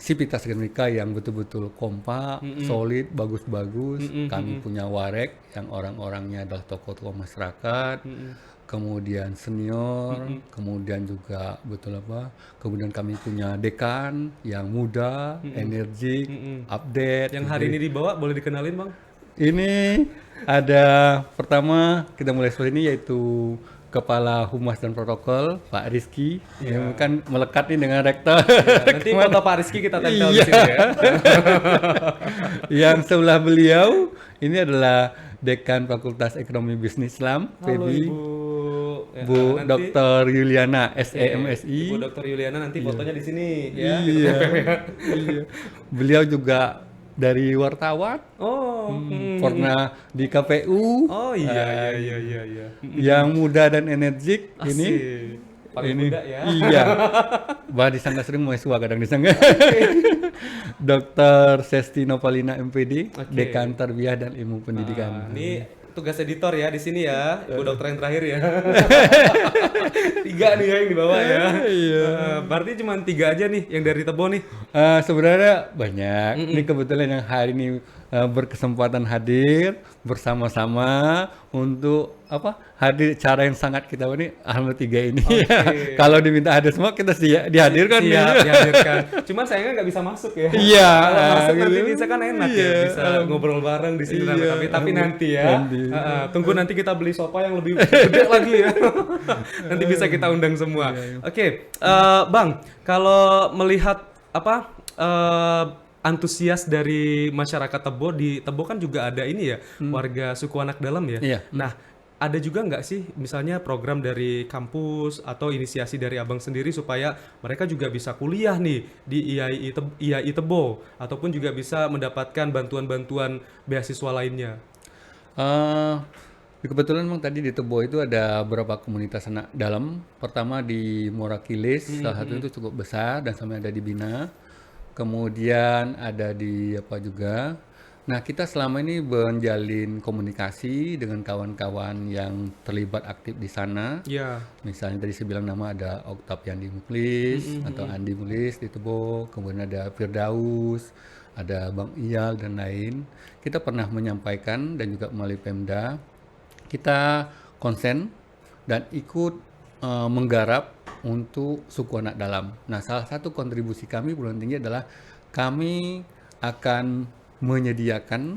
sivitas akademika yang betul-betul kompak, solid, bagus-bagus. Kami punya warek yang orang-orangnya adalah tokoh-tokoh masyarakat, kemudian senior, kemudian juga kemudian kami punya dekan yang muda, energik, update. Yang hari ini dibawa boleh dikenalin Bang? Ini ada pertama kita mulai seperti ini yaitu Kepala Humas dan Protokol Pak Rizky, yang kan melekat nih dengan rektor. Nanti foto Pak Rizky kita tempel di sini ya. Yang sebelah beliau ini adalah Dekan Fakultas Ekonomi Bisnis Islam, Halo PEBI, Ibu. Ya, Bu nanti- Dr. Yuliana, Ibu SEMSI. Dr. Yuliana nanti fotonya di sini ya. Iya. Iya. Beliau juga dari wartawan, Oh. pernah di KPU. Oh iya. Yang muda dan energik ini. Asik. Paling muda ya. Iya. Bah disangka sering mahasiswa kadang disangka. Dr. Sesti Nopalina MPD, Oke. Dekan Tarbiyah dan Ilmu Pendidikan. Ini tugas editor ya di sini ya, Ibu dokter yang terakhir ya. 3 nih ya yang dibawa ya. Iya. Berarti cuma 3 aja nih yang dari Tebo nih. Sebenarnya banyak. Ini kebetulan yang hari ini berkesempatan hadir bersama-sama untuk hadir cara yang sangat kita ini alhamdulillah 3 ini. Oke. Kalau diminta hadir semua kita dihadirkan. Siap dihadirkan. Cuman sayangnya nggak bisa masuk ya. Iya. Kalau masuk nanti gitu. bisa kan enak ya, Iya. bisa ngobrol bareng di sini Iya. tapi nanti ya. Nanti. Tunggu nanti kita beli sofa yang lebih gede lagi ya. Nanti bisa kita undang semua. Oke, Bang, kalau melihat antusias dari masyarakat Tebo, di Tebo kan juga ada ini ya, warga suku anak dalam ya. Iya. Nah, ada juga nggak sih misalnya program dari kampus atau inisiasi dari Abang sendiri supaya mereka juga bisa kuliah nih di IAI Tebo ataupun juga bisa mendapatkan bantuan-bantuan beasiswa lainnya? Kebetulan memang tadi di Tebo itu ada beberapa komunitas anak dalam. Pertama di Morakilis, salah satu itu cukup besar dan sampai ada di Bina. Kemudian ada di juga. Nah, kita selama ini menjalin komunikasi dengan kawan-kawan yang terlibat aktif di sana. Ya. Misalnya tadi saya bilang nama ada Octavian Muklis atau Andi Muklis di Tebo, kemudian ada Firdaus, ada Bang Iyal dan lain. Kita pernah menyampaikan dan juga melalui Pemda kita konsen dan ikut menggarap untuk suku anak dalam. Nah, salah satu kontribusi kami perguruan tinggi adalah kami akan menyediakan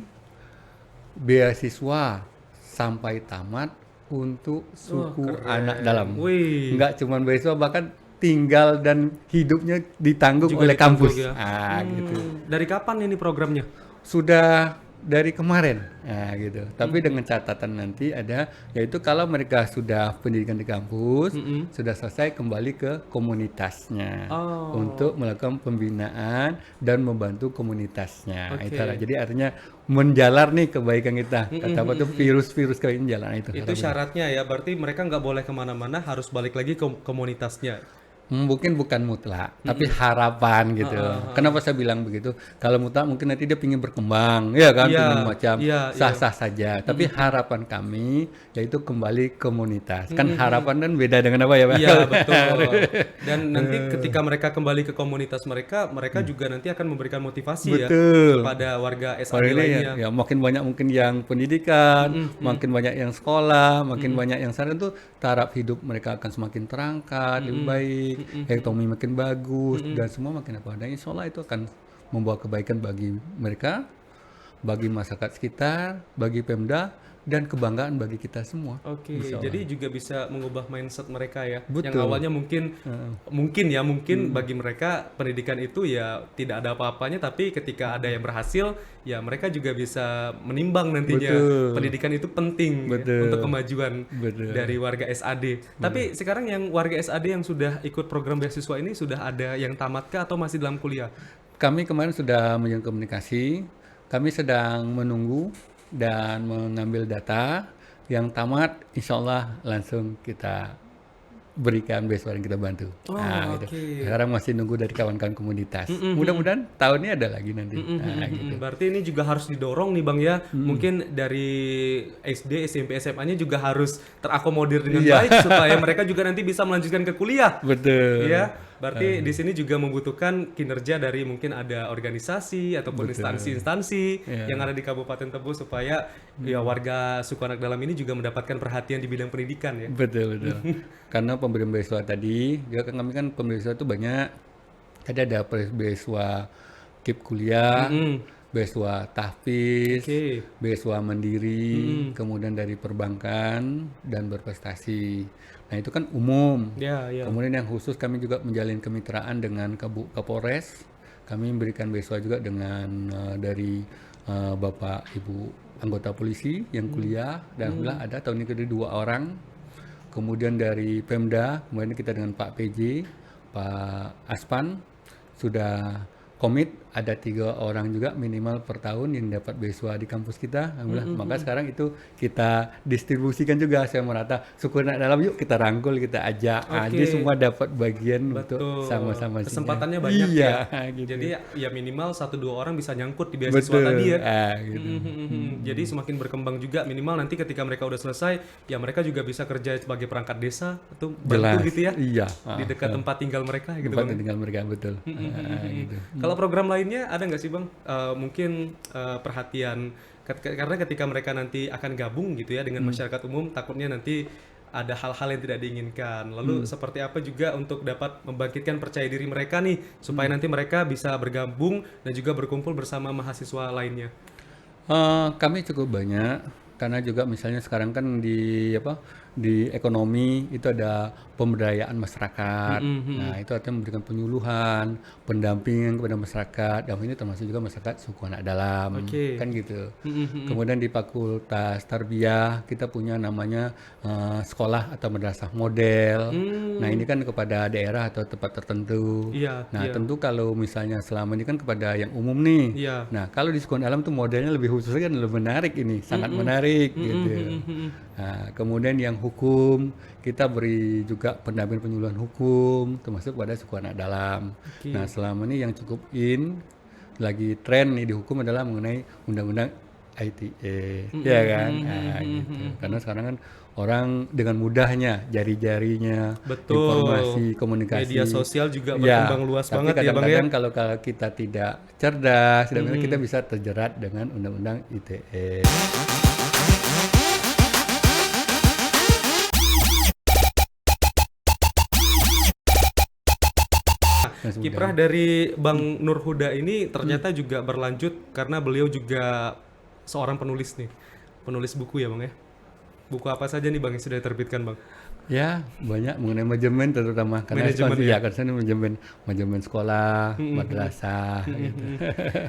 beasiswa sampai tamat untuk suku keren. anak dalam. Wih. Nggak cuma beasiswa, bahkan tinggal dan hidupnya ditanggung Juga oleh ditanggung kampus. ya. Gitu. Dari kapan ini programnya? Sudah dari kemarin, gitu. Tapi dengan catatan nanti ada, yaitu kalau mereka sudah pendidikan di kampus, sudah selesai kembali ke komunitasnya untuk melakukan pembinaan dan membantu komunitasnya. Oke. Jadi artinya menjalar nih kebaikan kita. Kata apa tuh, virus-virus kebaikan jalan itu. Itu syaratnya ya, berarti mereka nggak boleh kemana-mana, harus balik lagi ke komunitasnya. Mungkin bukan mutlak, tapi harapan gitu. Kenapa saya bilang begitu? Kalau mutlak mungkin nanti dia ingin berkembang, ya kan, Iya, ingin macam iya, sah-sah saja. Tapi harapan kami yaitu kembali komunitas. Kan harapan kan beda dengan apa ya, Pak? Iya, betul. Dan nanti ketika mereka kembali ke komunitas mereka, mereka juga nanti akan memberikan motivasi ya Betul. kepada warga SAD Hari ini lainnya. ya makin banyak mungkin yang pendidikan, makin banyak yang sekolah, makin banyak yang sana itu taraf hidup mereka akan semakin terangkat, lebih baik, ekonomi makin bagus dan semua makin apa. Dan insya Allah itu akan membawa kebaikan bagi mereka, bagi masyarakat sekitar, bagi Pemda, dan kebanggaan bagi kita semua. Oke, Insya Allah. jadi juga bisa mengubah mindset mereka ya. Yang Betul. awalnya mungkin bagi mereka pendidikan itu ya tidak ada apa-apanya, tapi ketika ada yang berhasil, ya mereka juga bisa menimbang nantinya Betul. pendidikan itu penting ya, Betul. untuk kemajuan Betul. dari warga SAD. Tapi sekarang yang warga SAD yang sudah ikut program beasiswa ini sudah ada yang tamatkah atau masih dalam kuliah? Kami kemarin sudah menjalin komunikasi, kami sedang menunggu dan mengambil data yang tamat, insya Allah langsung kita berikan beasiswa yang kita bantu. Gitu. Sekarang masih nunggu dari kawan-kawan komunitas. Mudah-mudahan tahun ini ada lagi nanti. Gitu. Berarti ini juga harus didorong nih Bang ya. Mungkin dari SD, SMP, SMA-nya juga harus terakomodir dengan baik supaya mereka juga nanti bisa melanjutkan ke kuliah. Betul. Ya, berarti di sini juga membutuhkan kinerja dari mungkin ada organisasi ataupun instansi-instansi yang ada di Kabupaten Tebo supaya ya warga suku anak dalam ini juga mendapatkan perhatian di bidang pendidikan ya. Betul. Karena pemberian beasiswa tadi, juga kan kami kan pemberian beasiswa itu banyak. Tadi ada beasiswa KIP kuliah, beasiswa tahfiz, beasiswa mandiri, kemudian dari perbankan dan berprestasi. Nah itu kan umum. Ya. Kemudian yang khusus kami juga menjalin kemitraan dengan Kapolres. Kami memberikan beasiswa juga dengan dari Bapak Ibu anggota polisi yang kuliah dan alhamdulillah ada tahun ini kedua 2 orang. Kemudian dari Pemda, kemudian kita dengan Pak PJ, Pak Aspan sudah komit ada 3 orang juga minimal per tahun yang dapat beasiswa di kampus kita. Alhamdulillah. Maka sekarang itu kita distribusikan juga saya merata. Suku anak dalam yuk kita rangkul, kita ajak. Jadi semua dapat bagian untuk sama-sama. Kesempatannya banyak ya. Gitu. Jadi ya minimal 1-2 orang bisa nyangkut di beasiswa tadi ya. Gitu. Jadi semakin berkembang juga minimal nanti ketika mereka udah selesai ya mereka juga bisa kerja sebagai perangkat desa atau bantu gitu ya. Iya. Di dekat tempat tinggal mereka gitu. Tempat tinggal mereka betul. Gitu. Kalau program lainnya ada nggak sih Bang? Mungkin perhatian karena ketika mereka nanti akan gabung gitu ya dengan masyarakat umum, takutnya nanti ada hal-hal yang tidak diinginkan. Lalu seperti apa juga untuk dapat membangkitkan percaya diri mereka nih supaya nanti mereka bisa bergabung dan juga berkumpul bersama mahasiswa lainnya. Kami cukup banyak karena juga misalnya sekarang kan di ekonomi itu ada pemberdayaan masyarakat. Nah, itu artinya memberikan penyuluhan, pendampingan kepada masyarakat. Dan ini termasuk juga masyarakat suku anak dalam. Kan gitu. Kemudian di Fakultas Tarbiyah kita punya namanya sekolah atau madrasah model. Nah, ini kan kepada daerah atau tempat tertentu. Tentu kalau misalnya selama ini kan kepada yang umum nih. Nah, kalau di suku anak dalam tuh modelnya lebih khusus kan lebih menarik ini, sangat menarik gitu. Nah, kemudian yang hukum kita beri juga pendampingan penyuluhan hukum termasuk pada suku anak dalam. Nah selama ini yang cukup lagi tren nih di hukum adalah mengenai undang-undang ITE, ya kan? Gitu. Karena sekarang kan orang dengan mudahnya jari-jarinya informasi komunikasi media sosial juga berkembang luas banget ya Bang ya. Kadang-kadang kalau kita tidak cerdas, kita bisa terjerat dengan undang-undang ITE. Kiprah dari Bang Nur Huda ini ternyata juga berlanjut karena beliau juga seorang penulis nih, penulis buku ya Bang ya. Buku apa saja nih Bang yang sudah diterbitkan Bang? Ya, banyak mengenai manajemen terutama karena Manajemen ekspansi ya? ya, karena manajemen sekolah, madrasah gitu.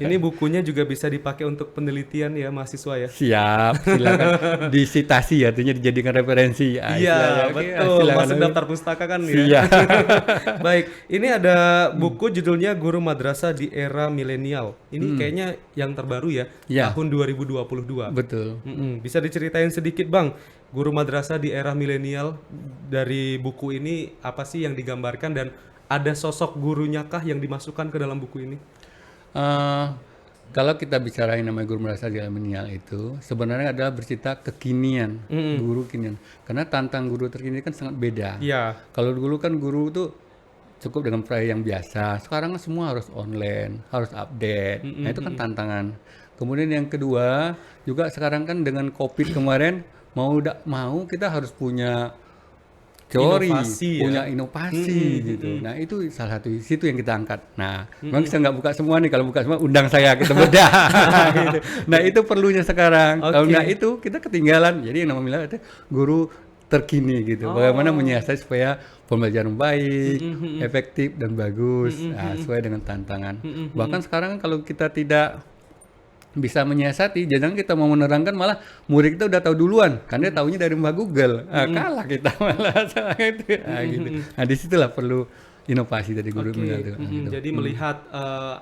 Ini bukunya juga bisa dipakai untuk penelitian ya mahasiswa ya? Siap, silakan disitasi artinya dijadikan referensi. Iya, Istilahnya, oke, betul. silakan. Masuk daftar pustaka kan ya? Siap. Baik, ini ada buku judulnya Guru Madrasah di Era Milenial. Ini kayaknya yang terbaru ya, Ya. tahun 2022. Betul. Bisa diceritain sedikit Bang, Guru Madrasah di Era Milenial, dari buku ini apa sih yang digambarkan dan ada sosok gurunya kah yang dimasukkan ke dalam buku ini? Eh, kalau kita bicara yang namanya guru madrasah di milenial itu sebenarnya adalah bercerita kekinian, guru kinian. Karena tantang guru terkini kan sangat beda. Iya. Kalau dulu kan guru tuh cukup dengan proyek yang biasa. Sekarang kan semua harus online, harus update. Nah itu kan tantangan. Kemudian yang kedua juga sekarang kan dengan COVID kemarin mau kita harus punya teori, Inovasi ya? punya inovasi gitu. Nah itu salah satu situ yang kita angkat. Nah, memang saya nggak buka semua nih. Kalau buka semua undang saya kita bedah. Gitu. Nah itu perlunya sekarang. Kalau nggak itu kita ketinggalan. Jadi yang namanya itu guru terkini gitu. Bagaimana menyiasati supaya pembelajaran baik, efektif dan bagus, nah, sesuai dengan tantangan. Bahkan sekarang kalau kita tidak bisa menyiasati, jangan kita mau menerangkan malah murid kita udah tahu duluan, karena dia taunya dari Mbak Google. Kalah kita malah salah itu. Nah, gitu. Nah, disitulah perlu inovasi dari guru gitu. Jadi melihat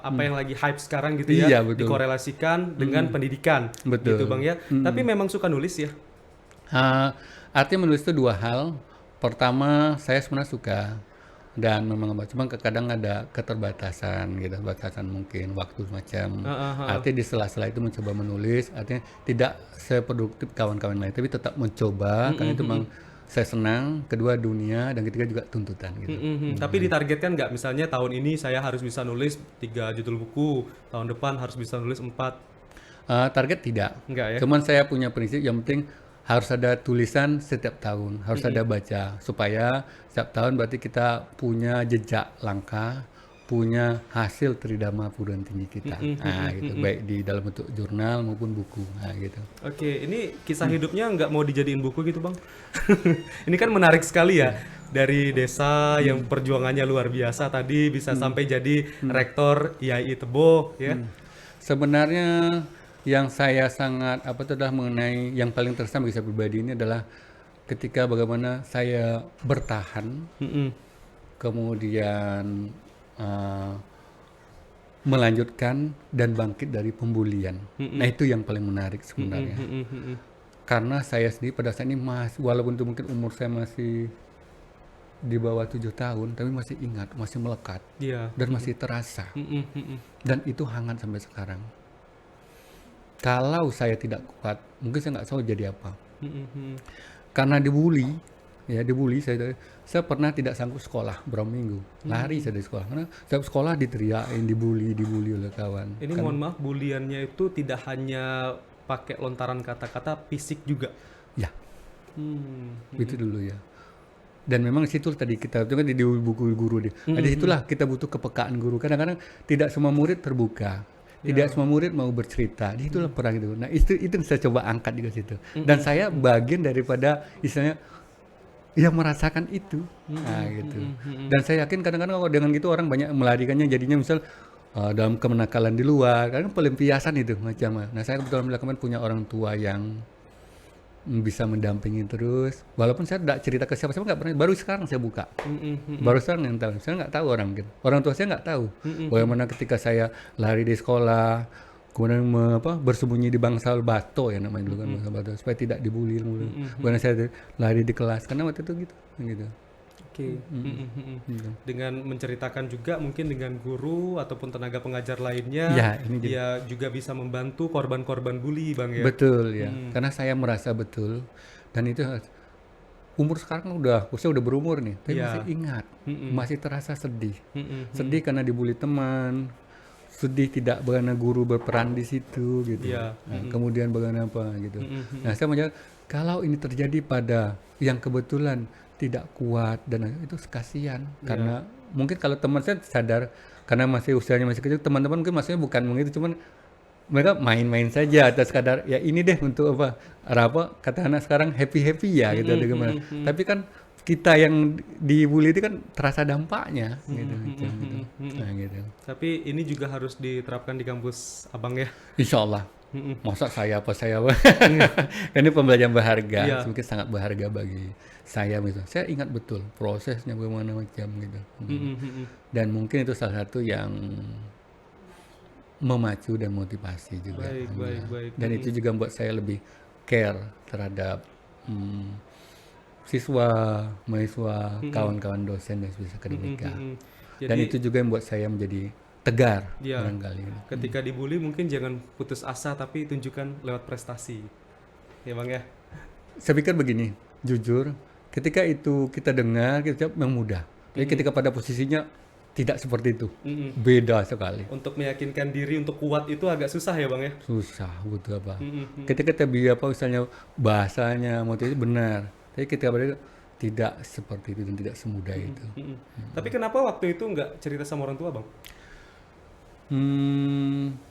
apa yang lagi hype sekarang gitu ya, Iya, betul. dikorelasikan dengan pendidikan, Betul. gitu Bang ya. Tapi memang suka nulis ya? Artinya menulis itu dua hal. Pertama, saya sebenarnya suka dan memang cuma kadang ada keterbatasan gitu, batasan mungkin waktu semacam. Artinya di sela-sela itu mencoba menulis, artinya tidak seproduktif kawan-kawan lain, tapi tetap mencoba karena itu memang saya senang. Kedua dunia dan ketiga juga tuntutan gitu. Tapi ditargetkan nggak? Misalnya tahun ini saya harus bisa nulis 3 judul buku, tahun depan harus bisa nulis 4. Target tidak. Enggak ya? Cuman saya punya prinsip yang penting harus ada tulisan setiap tahun, harus ada baca supaya setiap tahun berarti kita punya jejak langkah, punya hasil tridharma perguruan tinggi kita. Nah, gitu, baik di dalam bentuk jurnal maupun buku. Nah, gitu. Oke, ini kisah hidupnya nggak mau dijadiin buku gitu Bang? Ini kan menarik sekali ya. Dari desa yang perjuangannya luar biasa tadi bisa sampai jadi rektor IAI Tebo ya. Sebenarnya yang saya sangat itu adalah mengenai yang paling terkesan bagi saya pribadi ini adalah ketika bagaimana saya bertahan, kemudian melanjutkan dan bangkit dari pembulian. Nah itu yang paling menarik sebenarnya. Karena saya sendiri pada saat ini walaupun itu mungkin umur saya masih di bawah 7 tahun, tapi masih ingat, masih melekat, dan masih terasa. Dan itu hangat sampai sekarang. Kalau saya tidak kuat, mungkin saya nggak tahu jadi apa. Karena dibully saya pernah tidak sanggup sekolah berapa minggu, lari saya dari sekolah karena setiap sekolah diteriakin, dibully oleh kawan. Ini mohon maaf, buliannya itu tidak hanya pakai lontaran kata-kata, fisik juga. Ya, itu dulu ya. Dan memang situ tadi kita itu kan di buku guru deh. Di situlah kita butuh kepekaan guru. Kadang-kadang tidak semua murid terbuka. Tidak semua murid mau bercerita. Di situlah perang itu. Nah, itu yang saya coba angkat juga situ. Dan saya bagian daripada istilahnya yang merasakan itu. Nah, gitu. Dan saya yakin kadang-kadang kalau dengan gitu orang banyak melarikannya jadinya misal dalam kemenakalan di luar. Karena pelampiasan itu macam. Nah, saya kebetulan melakukan punya orang tua yang bisa mendampingi terus. Walaupun saya tidak cerita ke siapa-siapa, nggak pernah. Baru sekarang saya buka. Baru sekarang yang tahu. Saya nggak tahu orang gitu. Orang tua saya nggak tahu. Bagaimana ketika saya lari di sekolah, kemudian bersembunyi di bangsal bato ya namanya dulu kan, bangsal bato supaya tidak dibully. Kemudian saya lari di kelas karena waktu itu gitu. Oke. Dengan menceritakan juga mungkin dengan guru ataupun tenaga pengajar lainnya, dia juga bisa membantu korban-korban bully Bang ya. Betul ya. Karena saya merasa betul dan itu umur sekarang saya udah berumur nih, tapi masih ingat, masih terasa sedih. Sedih karena dibully teman, sedih tidak bagaimana guru berperan di situ gitu. Kemudian bagaimana apa gitu. Nah, saya menjawab kalau ini terjadi pada yang kebetulan tidak kuat dan itu kasihan karena mungkin kalau teman saya sadar karena masih usianya masih kecil, teman-teman mungkin maksudnya bukan begitu, cuman mereka main-main saja atau sekadar ya ini deh untuk apa kata anak sekarang happy ya gitu atau gimana. Tapi kan kita yang dibully itu kan terasa dampaknya gitu. Nah, gitu. Tapi ini juga harus diterapkan di kampus Abang ya. Insya Allah. Masa saya ini pembelajaran berharga, Iya. mungkin sangat berharga bagi saya gitu. Saya ingat betul prosesnya bagaimana macam gitu. Dan mungkin itu salah satu yang memacu dan motivasi juga. Baik. Dan itu juga membuat saya lebih care terhadap siswa, mahasiswa, kawan-kawan dosen dan sebagainya akademika. Dan Jadi itu juga yang membuat saya menjadi tegar ya, barangkali. ketika dibully mungkin jangan putus asa tapi tunjukkan lewat prestasi. Ya Bang ya. Saya pikir begini, jujur, ketika itu kita dengar, kita memang mudah. Tapi ketika pada posisinya tidak seperti itu, beda sekali. Untuk meyakinkan diri untuk kuat itu agak susah ya Bang ya. Susah, butuh apa? Ketika kita misalnya bahasanya, motivasi benar. Tapi ketika pada tidak seperti itu dan tidak semudah itu. Tapi kenapa waktu itu nggak cerita sama orang tua Bang?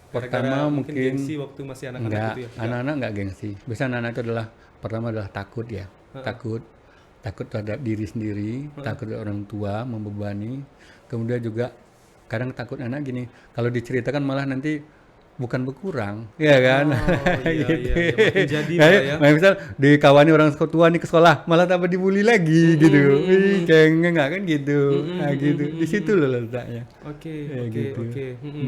Gara-gara Pertama mungkin gengsi waktu masih anak-anak enggak, gitu ya. anak-anak enggak gengsi. Biasanya anak-anak itu pertama adalah takut ya, takut terhadap diri sendiri, takut terhadap orang tua membebani. Kemudian juga kadang takut anak gini, kalau diceritakan malah nanti bukan berkurang, ya kan? Iya. Makin jadi Pak ya. Misal dikawani orang tua nih ke sekolah, malah tambah dibully lagi gitu. Cengeng kan gitu. Nah gitu. Di situ loh letaknya. Oke. Gitu.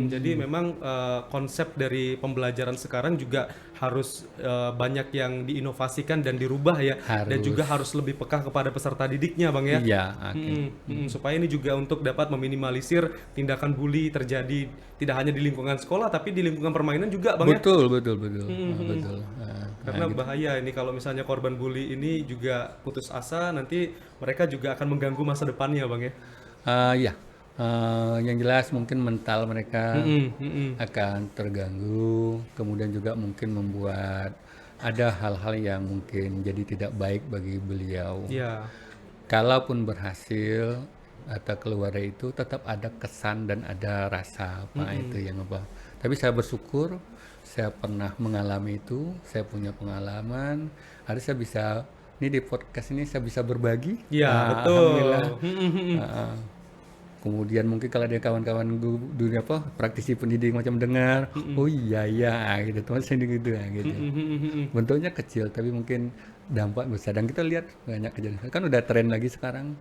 Jadi memang konsep dari pembelajaran sekarang juga harus banyak yang diinovasikan dan dirubah ya. Dan juga harus lebih peka kepada peserta didiknya Bang ya. Iya, Supaya ini juga untuk dapat meminimalisir tindakan bully terjadi tidak hanya di lingkungan sekolah tapi di lingkungan permainan juga Bang ya. Betul. Betul. Karena bahaya ini kalau misalnya korban bully ini juga putus asa, nanti mereka juga akan mengganggu masa depannya Bang ya. Ya, yang jelas mungkin mental mereka akan terganggu, kemudian juga mungkin membuat ada hal-hal yang mungkin jadi tidak baik bagi beliau. Iya. Kalaupun berhasil atau keluar dari itu tetap ada kesan dan ada rasa apa itu yang apa. Tapi saya bersyukur saya pernah mengalami itu, saya punya pengalaman, ada saya bisa ini di podcast ini saya bisa berbagi. Iya, betul. Alhamdulillah. Kemudian mungkin kalau ada kawan-kawan dunia praktisi pendidik macam dengar, oh iya gitu teman saya gitu ya gitu. Bentuknya kecil tapi mungkin dampak besar dan kita lihat banyak kejadian kan udah tren lagi sekarang.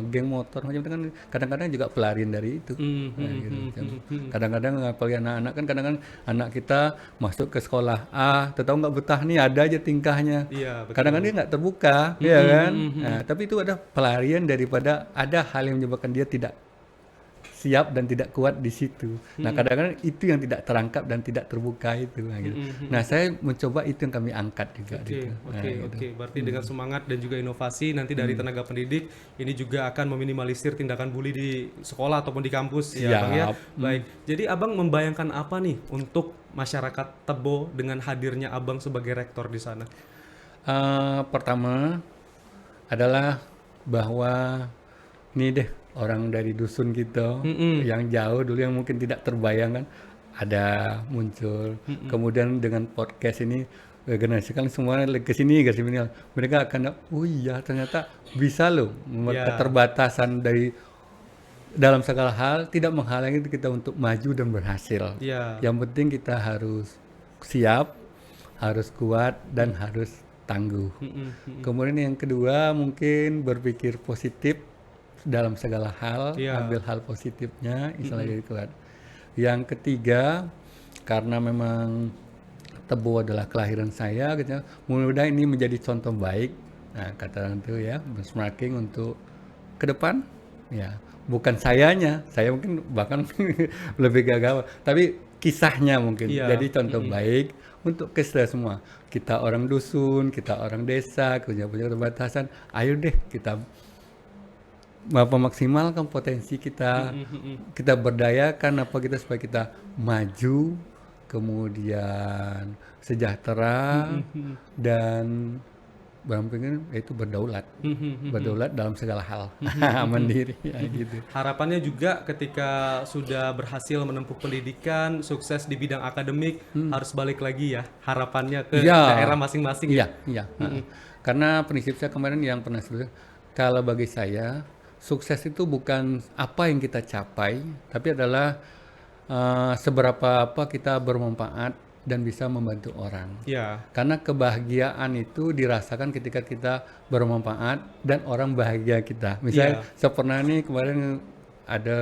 Geng motor macam itu kan kadang-kadang juga pelarian dari itu. Gitu. Kadang-kadang apalagi anak-anak kan kadang-kadang anak kita masuk ke sekolah tahu nggak betah nih ada aja tingkahnya. Kadang-kadang dia nggak terbuka, ya kan. Nah, tapi itu ada pelarian daripada ada hal yang menyebabkan dia tidak siap dan tidak kuat di situ. Nah, kadang-kadang itu yang tidak terangkap dan tidak terbuka itu. Gitu. Nah, saya mencoba itu yang kami angkat juga. Oke. Berarti dengan semangat dan juga inovasi nanti dari tenaga pendidik ini juga akan meminimalisir tindakan bully di sekolah ataupun di kampus ya Bang ya. Baik. Jadi Abang membayangkan apa nih untuk masyarakat Tebo dengan hadirnya Abang sebagai rektor di sana? Pertama adalah bahwa ini deh orang dari dusun gitu yang jauh dulu yang mungkin tidak terbayangkan ada muncul. Kemudian dengan podcast ini generasi kan semua ke sini mereka akan oh iya ternyata bisa loh keterbatasan dari dalam segala hal tidak menghalangi kita untuk maju dan berhasil. Yang penting kita harus siap, harus kuat dan harus tangguh. Kemudian yang kedua mungkin berpikir positif dalam segala hal, ambil hal positifnya, istilahnya kuat. Yang ketiga, karena memang Tebo adalah kelahiran saya, gitu, mudah-mudahan ini menjadi contoh baik. Nah, kata orang itu ya, benchmarking untuk ke depan, ya. Bukan sayanya, saya mungkin bahkan lebih gagal, tapi kisahnya mungkin jadi contoh baik untuk kita semua. Kita orang dusun, kita orang desa, punya keterbatasan, ayo deh kita memaksimalkan potensi kita, kita berdayakan kita supaya kita maju, kemudian sejahtera dan berdampingan yaitu berdaulat. Berdaulat dalam segala hal. Mandiri ya, gitu. Harapannya juga ketika sudah berhasil menempuh pendidikan, sukses di bidang akademik, harus balik lagi ya harapannya ke Iya. daerah masing-masing. Iya, iya. Karena prinsip saya kemarin yang pernah sebutkan, kalau bagi saya sukses itu bukan apa yang kita capai, tapi adalah seberapa apa kita bermanfaat dan bisa membantu orang. Ya. Karena kebahagiaan itu dirasakan ketika kita bermanfaat dan orang bahagia kita. Misalnya saya pernah nih kemarin ada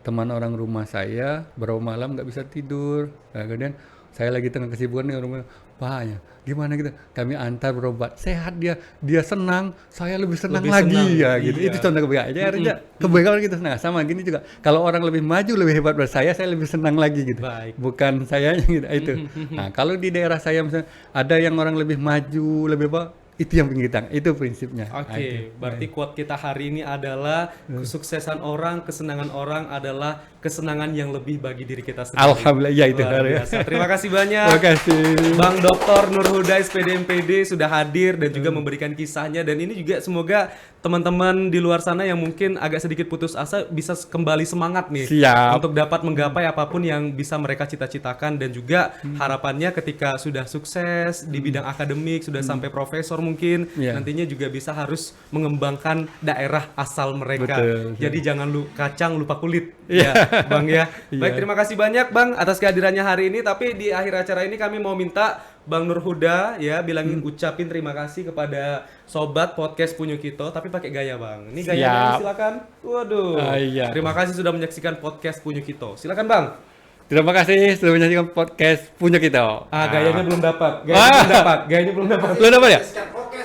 teman orang rumah saya beberapa malam nggak bisa tidur. Nah, kemudian saya lagi tengah kesibukan nih rumah, Pak ya, gimana kita? Kami antar berobat, sehat dia senang, saya lebih senang Lebih lagi senang, ya gitu. iya. Itu contoh kebahagiaan. Jadi artinya kebahagiaan kita senang. Sama gini juga. Kalau orang lebih maju, lebih hebat dari saya lebih senang lagi gitu. Baik. Bukan saya gitu. Itu. Nah, kalau di daerah saya misalnya ada yang orang lebih maju, lebih apa? Itu yang kita, itu prinsipnya. Oke, berarti quote kita hari ini adalah kesuksesan orang, kesenangan orang adalah kesenangan yang lebih bagi diri kita sendiri. Alhamdulillah, ya itu. Luar biasa. Terima kasih banyak. Terima kasih. Bang Dr. Nur Huda SPD MPD sudah hadir dan juga memberikan kisahnya, dan ini juga semoga teman-teman di luar sana yang mungkin agak sedikit putus asa bisa kembali semangat nih. Siap. Untuk dapat menggapai apapun yang bisa mereka cita-citakan, dan juga harapannya ketika sudah sukses di bidang akademik, sudah sampai profesor mungkin, Iya. nantinya juga bisa harus mengembangkan daerah asal mereka. Betul. Jadi jangan kacang lupa kulit. Ya, Bang ya. Baik, Iya. terima kasih banyak Bang atas kehadirannya hari ini. Tapi di akhir acara ini kami mau minta Bang Nur Huda ya bilangin, ucapin terima kasih kepada sobat podcast Punyo Kito, tapi pakai gaya Bang. Ini gayanya Siap. silakan. Waduh. Iya. Terima kasih sudah menyaksikan podcast Punyo Kito. Silakan Bang. Terima kasih sudah menyaksikan podcast Punya Kita. Gayanya belum dapat. Gayanya belum dapat. Gayanya belum dapat. Belum dapat ya?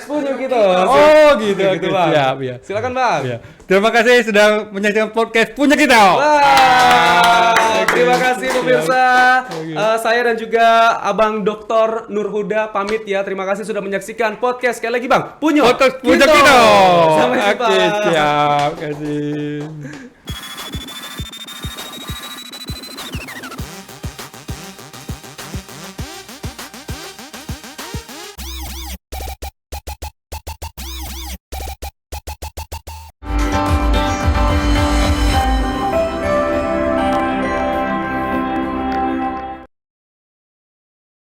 Punyo Kito. Oh gitu, Gitu, oke, Bang. siap ya. Silakan Bang. Ya. Terima kasih sudah menyaksikan podcast Punya Kita. Wah, terima kasih pemirsa. Saya dan juga Abang Dr. Nur Huda pamit ya. Terima kasih sudah menyaksikan podcast. Sekali lagi Bang, Punyo Podcast Punya Kito. Kita. Sampai jumpa. Oke, siap. Terima kasih.